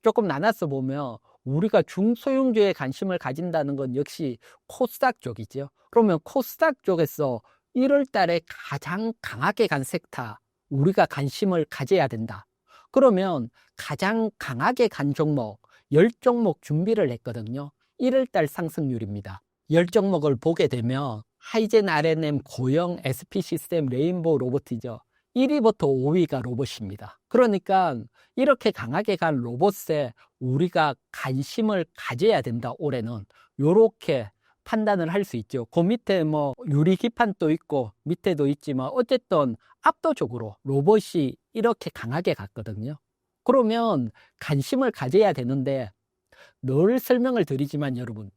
조금 나눠서 보면 우리가 중소형주에 관심을 가진다는 건 역시 코스닥 쪽이죠. 그러면 코스닥 쪽에서 1월 달에 가장 강하게 간 섹터 우리가 관심을 가져야 된다. 그러면 가장 강하게 간 종목 10종목 준비를 했거든요. 1월 달 상승률입니다. 10종목을 보게 되면 하이젠 R&M, 고영, SP 시스템, 레인보우 로봇이죠. 1위부터 5위가 로봇입니다. 그러니까 이렇게 강하게 간 로봇에 우리가 관심을 가져야 된다. 올해는 요렇게 판단을 할 수 있죠. 그 밑에 뭐 유리기판도 있고 밑에도 있지만 어쨌든 압도적으로 로봇이 이렇게 강하게 갔거든요. 그러면 관심을 가져야 되는데 늘 설명을 드리지만 여러분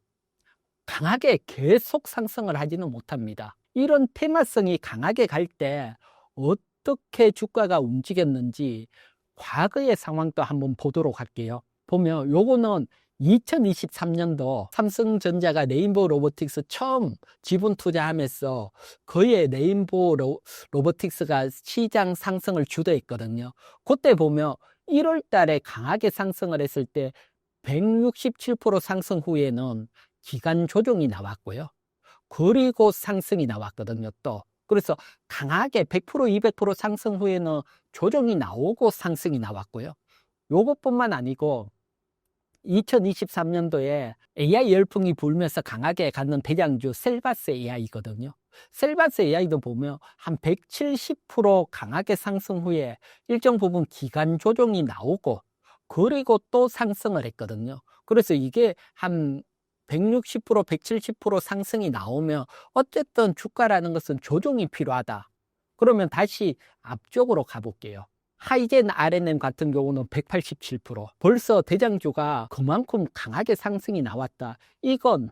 강하게 계속 상승을 하지는 못합니다. 이런 테마성이 강하게 갈 때 어떻게 주가가 움직였는지 과거의 상황도 한번 보도록 할게요. 보면 요거는 2023년도 삼성전자가 레인보우 로보틱스 처음 지분 투자하면서 거의 레인보우 로보틱스가 시장 상승을 주도했거든요. 그때 보면 1월 달에 강하게 상승을 했을 때 167% 상승 후에는 기간 조정이 나왔고요. 그리고 상승이 나왔거든요, 또. 그래서 강하게 100%, 200% 상승 후에는 조정이 나오고 상승이 나왔고요. 요것뿐만 아니고 2023년도에 AI 열풍이 불면서 강하게 가는 대장주 셀바스 AI거든요. 셀바스 AI도 보면 한 170% 강하게 상승 후에 일정 부분 기간 조정이 나오고 그리고 또 상승을 했거든요. 그래서 이게 한 160%, 170% 상승이 나오면 어쨌든 주가라는 것은 조정이 필요하다. 그러면 다시 앞쪽으로 가볼게요. 하이젠 R&M 같은 경우는 187%. 벌써 대장주가 그만큼 강하게 상승이 나왔다. 이건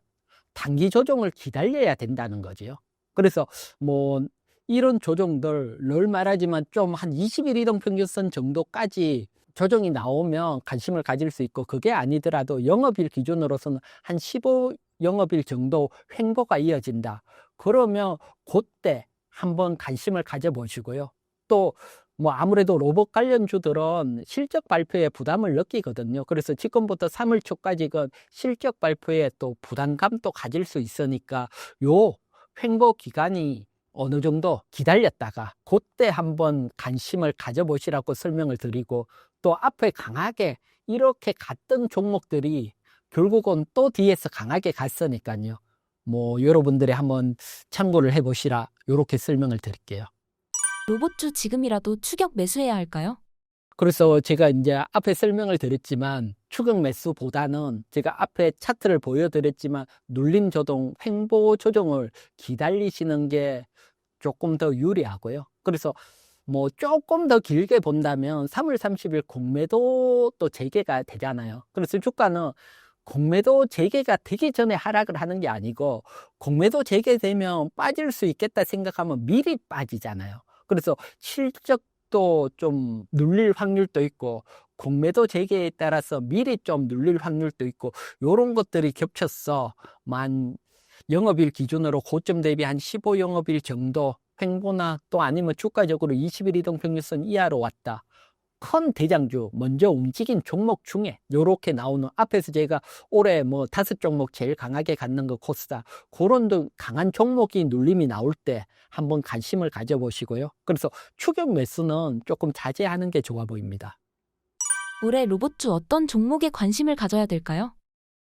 단기 조정을 기다려야 된다는 거죠. 그래서 뭐 이런 조정들 늘 말하지만 좀 한 20일 이동평균선 정도까지 조정이 나오면 관심을 가질 수 있고 그게 아니더라도 영업일 기준으로서는 한 15영업일 정도 횡보가 이어진다. 그러면 그때 한번 관심을 가져보시고요. 또 뭐 아무래도 로봇 관련주들은 실적 발표에 부담을 느끼거든요. 그래서 지금부터 3월 초까지 그 실적 발표에 또 부담감도 가질 수 있으니까 요 횡보 기간이 어느 정도 기다렸다가 그때 한번 관심을 가져보시라고 설명을 드리고 또 앞에 강하게 이렇게 갔던 종목들이 결국은 또 뒤에서 강하게 갔으니까요. 뭐 여러분들이 한번 참고를 해보시라 이렇게 설명을 드릴게요. 로봇주 지금이라도 추격 매수해야 할까요? 그래서 제가 이제 앞에 설명을 드렸지만 추격 매수보다는 제가 앞에 차트를 보여드렸지만 눌림 조정, 횡보 조정을 기다리시는 게 조금 더 유리하고요. 그래서 뭐 조금 더 길게 본다면 3월 30일 공매도 또 재개가 되잖아요. 그래서 주가는 공매도 재개가 되기 전에 하락을 하는 게 아니고 공매도 재개되면 빠질 수 있겠다 생각하면 미리 빠지잖아요. 그래서 실적도 좀 눌릴 확률도 있고 공매도 재개에 따라서 미리 좀 눌릴 확률도 있고 이런 것들이 겹쳤어 만 영업일 기준으로 고점 대비 한 15영업일 정도 횡보나 또 아니면 주가적으로 20일 이동평균선 이하로 왔다. 큰 대장주 먼저 움직인 종목 중에 이렇게 나오는 앞에서 제가 올해 뭐 5종목 제일 강하게 갔는 거 코스닥 그런 강한 종목이 눌림이 나올 때 한번 관심을 가져보시고요. 그래서 추격 매수는 조금 자제하는 게 좋아 보입니다. 올해 로봇주 어떤 종목에 관심을 가져야 될까요?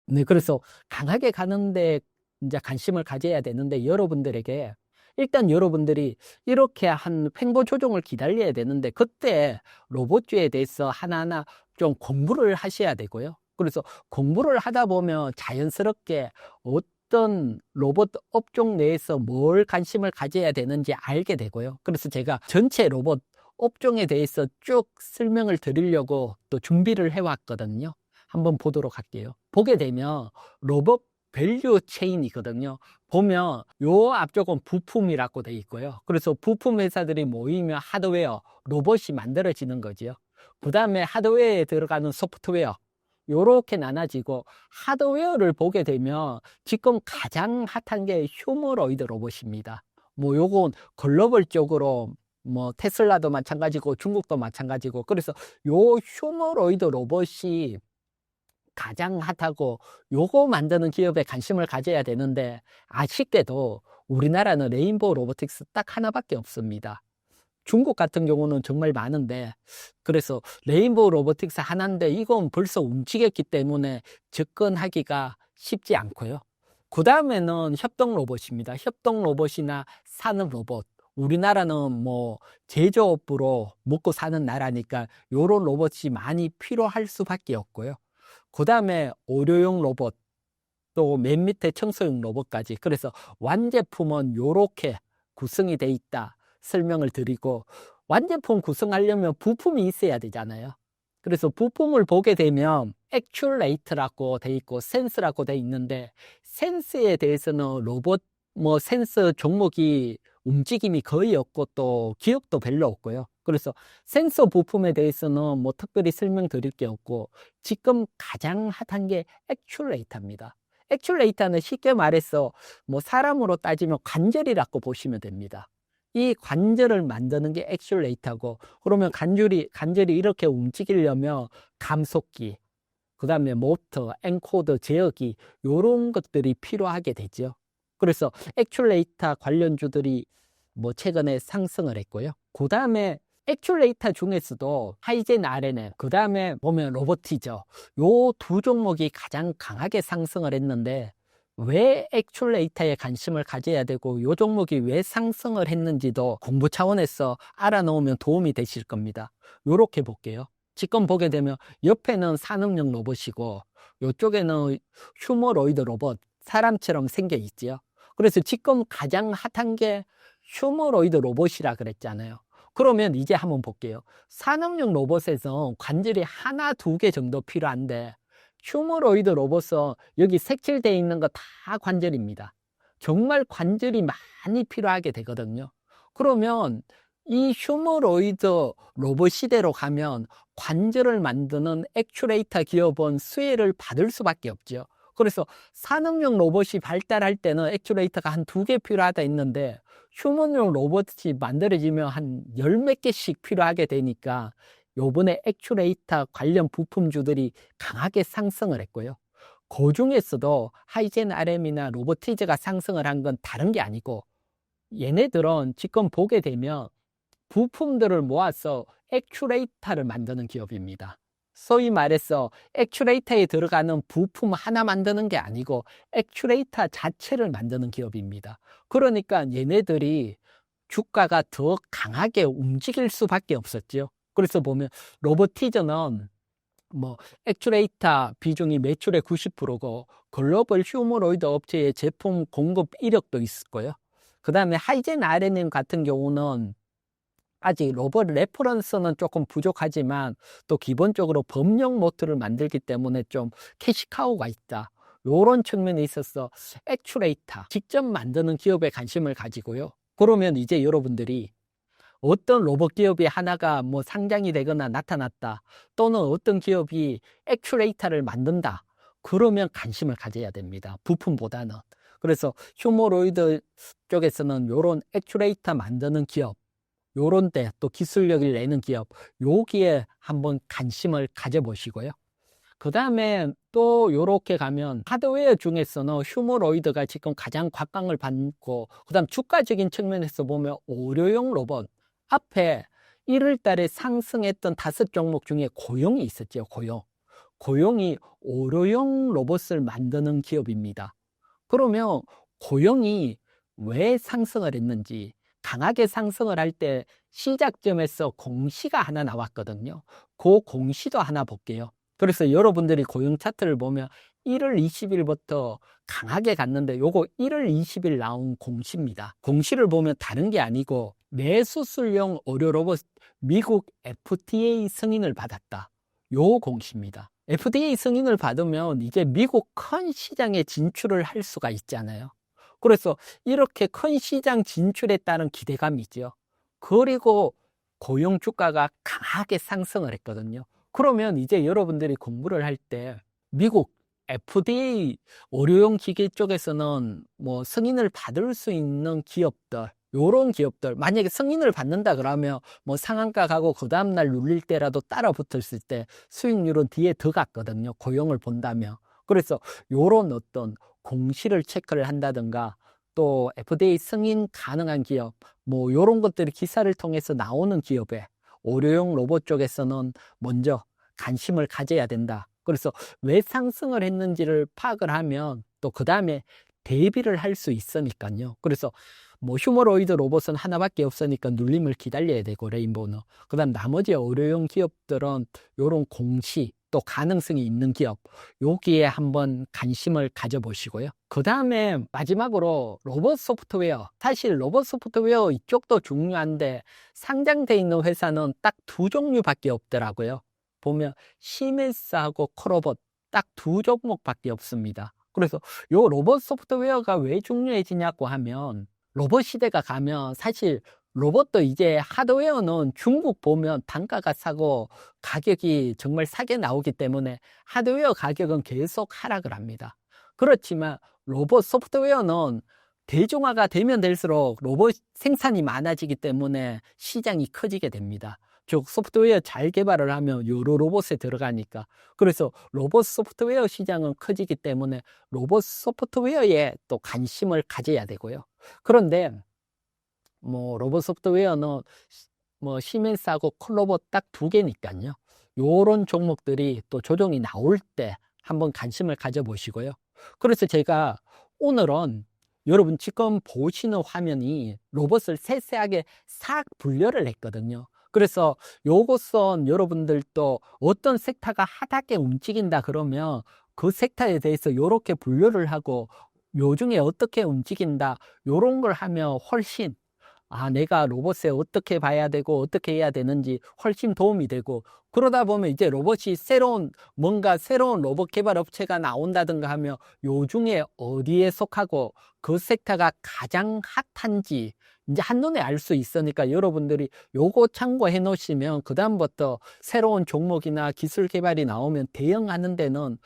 네, 그래서 강하게 가는데 이제 관심을 가져야 되는데, 여러분들에게 일단 여러분들이 이렇게 한 횡보 조정을 기다려야 되는데, 그때 로봇주에 대해서 하나하나 좀 공부를 하셔야 되고요. 그래서 공부를 하다 보면 자연스럽게 어떤 로봇 업종 내에서 뭘 관심을 가져야 되는지 알게 되고요. 그래서 제가 전체 로봇 업종에 대해서 쭉 설명을 드리려고 또 준비를 해왔거든요. 한번 보도록 할게요. 보게 되면 로봇 밸류 체인이거든요. 보면 요 앞쪽은 부품이라고 돼 있고요. 그래서 부품 회사들이 모이면 하드웨어, 로봇이 만들어지는 거죠. 그 다음에 하드웨어에 들어가는 소프트웨어, 요렇게 나눠지고, 하드웨어를 보게 되면 지금 가장 핫한 게 휴머노이드 로봇입니다. 뭐 요건 글로벌적으로 뭐 테슬라도 마찬가지고 중국도 마찬가지고, 그래서 요 휴머노이드 로봇이 가장 핫하고 요거 만드는 기업에 관심을 가져야 되는데, 아쉽게도 우리나라는 레인보우 로보틱스 딱 하나밖에 없습니다. 중국 같은 경우는 정말 많은데, 그래서 레인보우 로보틱스 하나인데 이건 벌써 움직였기 때문에 접근하기가 쉽지 않고요. 그 다음에는 협동 로봇입니다. 협동 로봇이나 산업 로봇. 우리나라는 뭐 제조업으로 먹고 사는 나라니까 요런 로봇이 많이 필요할 수밖에 없고요. 그 다음에 의료용 로봇, 또 맨 밑에 청소용 로봇까지. 그래서 완제품은 요렇게 구성이 돼 있다 설명을 드리고, 완제품 구성하려면 부품이 있어야 되잖아요. 그래서 부품을 보게 되면 액츄레이터라고 돼 있고 센스라고 돼 있는데, 센스에 대해서는 로봇 뭐 센서 종목이 움직임이 거의 없고 또 기억도 별로 없고요. 그래서 센서 부품에 대해서는 뭐 특별히 설명드릴 게 없고, 지금 가장 핫한 게 액츄레이터입니다. 액츄레이터는 쉽게 말해서 뭐 사람으로 따지면 관절이라고 보시면 됩니다. 이 관절을 만드는 게 액츄레이터고, 그러면 관절이 이렇게 움직이려면 감속기, 그 다음에 모터, 엔코더, 제어기, 요런 것들이 필요하게 되죠. 그래서 액츄레이터 관련주들이 뭐 최근에 상승을 했고요. 그 다음에 액츄레이터 중에서도 하이젠 RNM, 그 다음에 보면 로보티저, 요 두 종목이 가장 강하게 상승을 했는데, 왜 액츄레이터에 관심을 가져야 되고 요 종목이 왜 상승을 했는지도 공부 차원에서 알아놓으면 도움이 되실 겁니다. 요렇게 볼게요. 지금 보게 되면 옆에는 산업용 로봇이고 요쪽에는 휴머노이드 로봇, 사람처럼 생겨 있지요. 그래서 지금 가장 핫한 게 휴머노이드 로봇이라 그랬잖아요. 그러면 이제 한번 볼게요. 산업용 로봇에서 관절이 하나, 두 개 정도 필요한데, 휴머노이드 로봇은 여기 색칠되어 있는 거 다 관절입니다. 정말 관절이 많이 필요하게 되거든요. 그러면 이 휴머노이드 로봇 시대로 가면 관절을 만드는 액츄레이터 기업은 수혜를 받을 수밖에 없죠. 그래서 산업용 로봇이 발달할 때는 액츄레이터가 한 2개 필요하다 했는데, 휴먼용 로봇이 만들어지면 한 10몇 개씩 필요하게 되니까 요번에 액츄레이터 관련 부품주들이 강하게 상승을 했고요. 그 중에서도 하이젠 RM이나 로보티즈가 상승을 한 건 다른 게 아니고, 얘네들은 지금 보게 되면 부품들을 모아서 액츄레이터를 만드는 기업입니다. 소위 말해서 액츄레이터에 들어가는 부품 하나 만드는 게 아니고 액츄레이터 자체를 만드는 기업입니다. 그러니까 얘네들이 주가가 더 강하게 움직일 수밖에 없었죠. 그래서 보면 로보티저는 뭐 액츄레이터 비중이 매출의 90%고 글로벌 휴머노이드 업체의 제품 공급 이력도 있었고요. 그 다음에 하이젠 RNM 같은 경우는 아직 로봇 레퍼런스는 조금 부족하지만 또 기본적으로 범용 모터를 만들기 때문에 좀 캐시카우가 있다, 요런 측면이 있어서 액츄레이터 직접 만드는 기업에 관심을 가지고요. 그러면 이제 여러분들이 어떤 로봇 기업이 하나가 뭐 상장이 되거나 나타났다, 또는 어떤 기업이 액츄레이터를 만든다, 그러면 관심을 가져야 됩니다. 부품보다는. 그래서 휴머노이드 쪽에서는 요런 액츄레이터 만드는 기업, 요런 데 또 기술력을 내는 기업, 여기에 한번 관심을 가져보시고요. 그 다음에 또 요렇게 가면 하드웨어 중에서는 휴머노이드가 지금 가장 곽광을 받고, 그 다음 주가적인 측면에서 보면 의료용 로봇, 앞에 1월 달에 상승했던 5종목 중에 고용이 있었죠. 고용이 의료용 로봇을 만드는 기업입니다. 그러면 고용이 왜 상승을 했는지, 강하게 상승을 할 때 시작점에서 공시가 하나 나왔거든요. 그 공시도 하나 볼게요. 그래서 여러분들이 고용 차트를 보면 1월 20일부터 강하게 갔는데 요거 1월 20일 나온 공시입니다. 공시를 보면 다른 게 아니고 뇌수술용 의료 로봇 미국 FDA 승인을 받았다. 요 공시입니다. FDA 승인을 받으면 이제 미국 큰 시장에 진출을 할 수가 있잖아요. 그래서 이렇게 큰 시장 진출에 따른 기대감이죠. 그리고 고용 주가가 강하게 상승을 했거든요. 그러면 이제 여러분들이 공부를 할 때 미국 FDA 의료용 기계 쪽에서는 뭐 승인을 받을 수 있는 기업들, 요런 기업들 만약에 승인을 받는다 그러면 뭐 상한가 가고 그 다음날 눌릴 때라도 따라 붙었을 때 수익률은 뒤에 더 갔거든요. 고용을 본다면. 그래서 요런 어떤 공시를 체크를 한다든가 또 FDA 승인 가능한 기업 뭐 요런 것들이 기사를 통해서 나오는 기업에 의료용 로봇 쪽에서는 먼저 관심을 가져야 된다. 그래서 왜 상승을 했는지를 파악을 하면 또 그 다음에 대비를 할 수 있으니까요. 그래서 뭐 휴머로이드 로봇은 하나밖에 없으니까 눌림을 기다려야 되고 레인보우는 그 다음 나머지 의료용 기업들은 요런 공시 또 가능성이 있는 기업 여기에 한번 관심을 가져보시고요. 그 다음에 마지막으로 로봇 소프트웨어, 사실 로봇 소프트웨어 이쪽도 중요한데 상장돼 있는 회사는 딱 두 종류밖에 없더라고요. 보면 시멘스하고 코로봇 딱 두 종목밖에 없습니다. 그래서 요 로봇 소프트웨어가 왜 중요해지냐고 하면 로봇 시대가 가면 사실 로봇도 이제 하드웨어는 중국 보면 단가가 싸고 가격이 정말 싸게 나오기 때문에 하드웨어 가격은 계속 하락을 합니다. 그렇지만 로봇 소프트웨어는 대중화가 되면 될수록 로봇 생산이 많아지기 때문에 시장이 커지게 됩니다. 즉 소프트웨어 잘 개발을 하면 여러 로봇에 들어가니까. 그래서 로봇 소프트웨어 시장은 커지기 때문에 로봇 소프트웨어에 또 관심을 가져야 되고요. 그런데 뭐 로봇 소프트웨어는 뭐 시멘스하고 콜로봇 딱 두 개니까요. 요런 종목들이 또 조정이 나올 때 한번 관심을 가져보시고요. 그래서 제가 오늘은 여러분 지금 보시는 화면이 로봇을 세세하게 싹 분류를 했거든요. 그래서 요것은 여러분들도 어떤 섹터가 하닥에 움직인다 그러면 그 섹터에 대해서 이렇게 분류를 하고 요중에 어떻게 움직인다 요런 걸 하면 훨씬 내가 로봇에 어떻게 봐야 되고 어떻게 해야 되는지 훨씬 도움이 되고 그러다 보면 이제 로봇이 뭔가 새로운 로봇 개발 업체가 나온다든가 하면 요중에 어디에 속하고 그 섹터가 가장 핫한지 이제 한눈에 알 수 있으니까 여러분들이 요거 참고해 놓으시면 그다음부터 새로운 종목이나 기술 개발이 나오면 대응하는 데는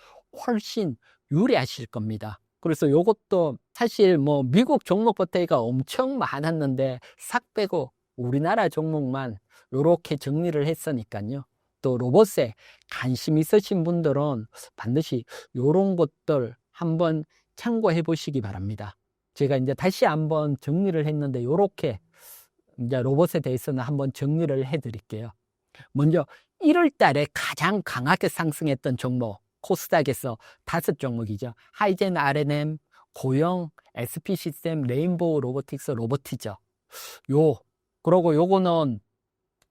훨씬 유리하실 겁니다. 그래서 요것도 사실 뭐 미국 종목 버테이가 엄청 많았는데 싹 빼고 우리나라 종목만 요렇게 정리를 했으니까요. 또 로봇에 관심 있으신 분들은 반드시 요런 것들 한번 참고해 보시기 바랍니다. 제가 이제 다시 한번 정리를 했는데 요렇게 이제 로봇에 대해서는 한번 정리를 해 드릴게요. 먼저 1월 달에 가장 강하게 상승했던 종목 코스닥에서 5종목이죠. 하이젠 R&M, 고영, SP 시스템, 레인보우 로보틱스, 로보티죠. 그러고 요거는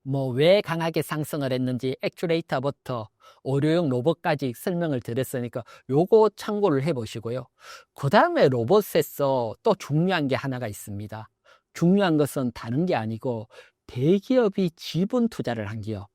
뭐 왜 강하게 상승을 했는지 액추레이터부터 의료용 로봇까지 설명을 드렸으니까 요거 참고를 해 보시고요. 그 다음에 로봇에서 또 중요한 게 하나가 있습니다. 중요한 것은 다른 게 아니고 대기업이 지분 투자를 한 기업.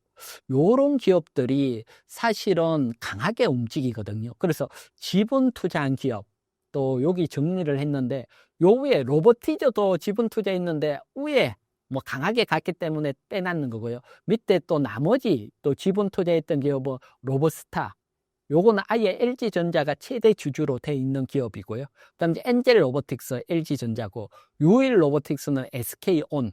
요런 기업들이 사실은 강하게 움직이거든요. 그래서 지분 투자한 기업 또 여기 정리를 했는데 요 위에 로보티저도 지분 투자했는데 위에 뭐 강하게 갔기 때문에 빼놨는 거고요. 밑에 또 나머지 또 지분 투자했던 기업은 로보스타. 요거는 아예 LG전자가 최대 주주로 돼 있는 기업이고요. 그다음에 엔젤 로보틱스 LG전자고 유일 로보틱스는 SK온,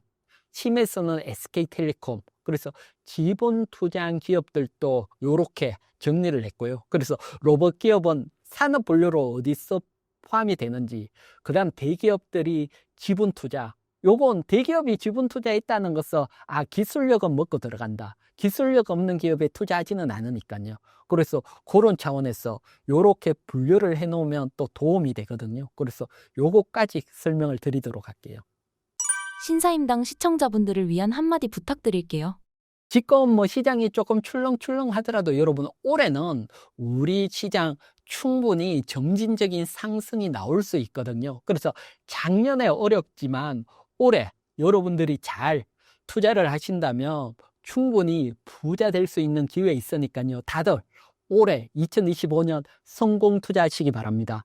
심에서는 SK텔레콤. 그래서 지분 투자한 기업들도 요렇게 정리를 했고요. 그래서 로봇 기업은 산업 분류로 어디서 포함이 되는지, 그다음 대기업들이 지분 투자 요건 대기업이 지분 투자했다는 것은 기술력은 먹고 들어간다. 기술력 없는 기업에 투자하지는 않으니까요. 그래서 그런 차원에서 요렇게 분류를 해 놓으면 또 도움이 되거든요. 그래서 요거까지 설명을 드리도록 할게요. 신사임당 시청자분들을 위한 한마디 부탁드릴게요. 지금 뭐 시장이 조금 출렁출렁 하더라도 여러분 올해는 우리 시장 충분히 점진적인 상승이 나올 수 있거든요. 그래서 작년에 어렵지만 올해 여러분들이 잘 투자를 하신다면 충분히 부자 될 수 있는 기회 있으니까요. 다들 올해 2025년 성공 투자하시기 바랍니다.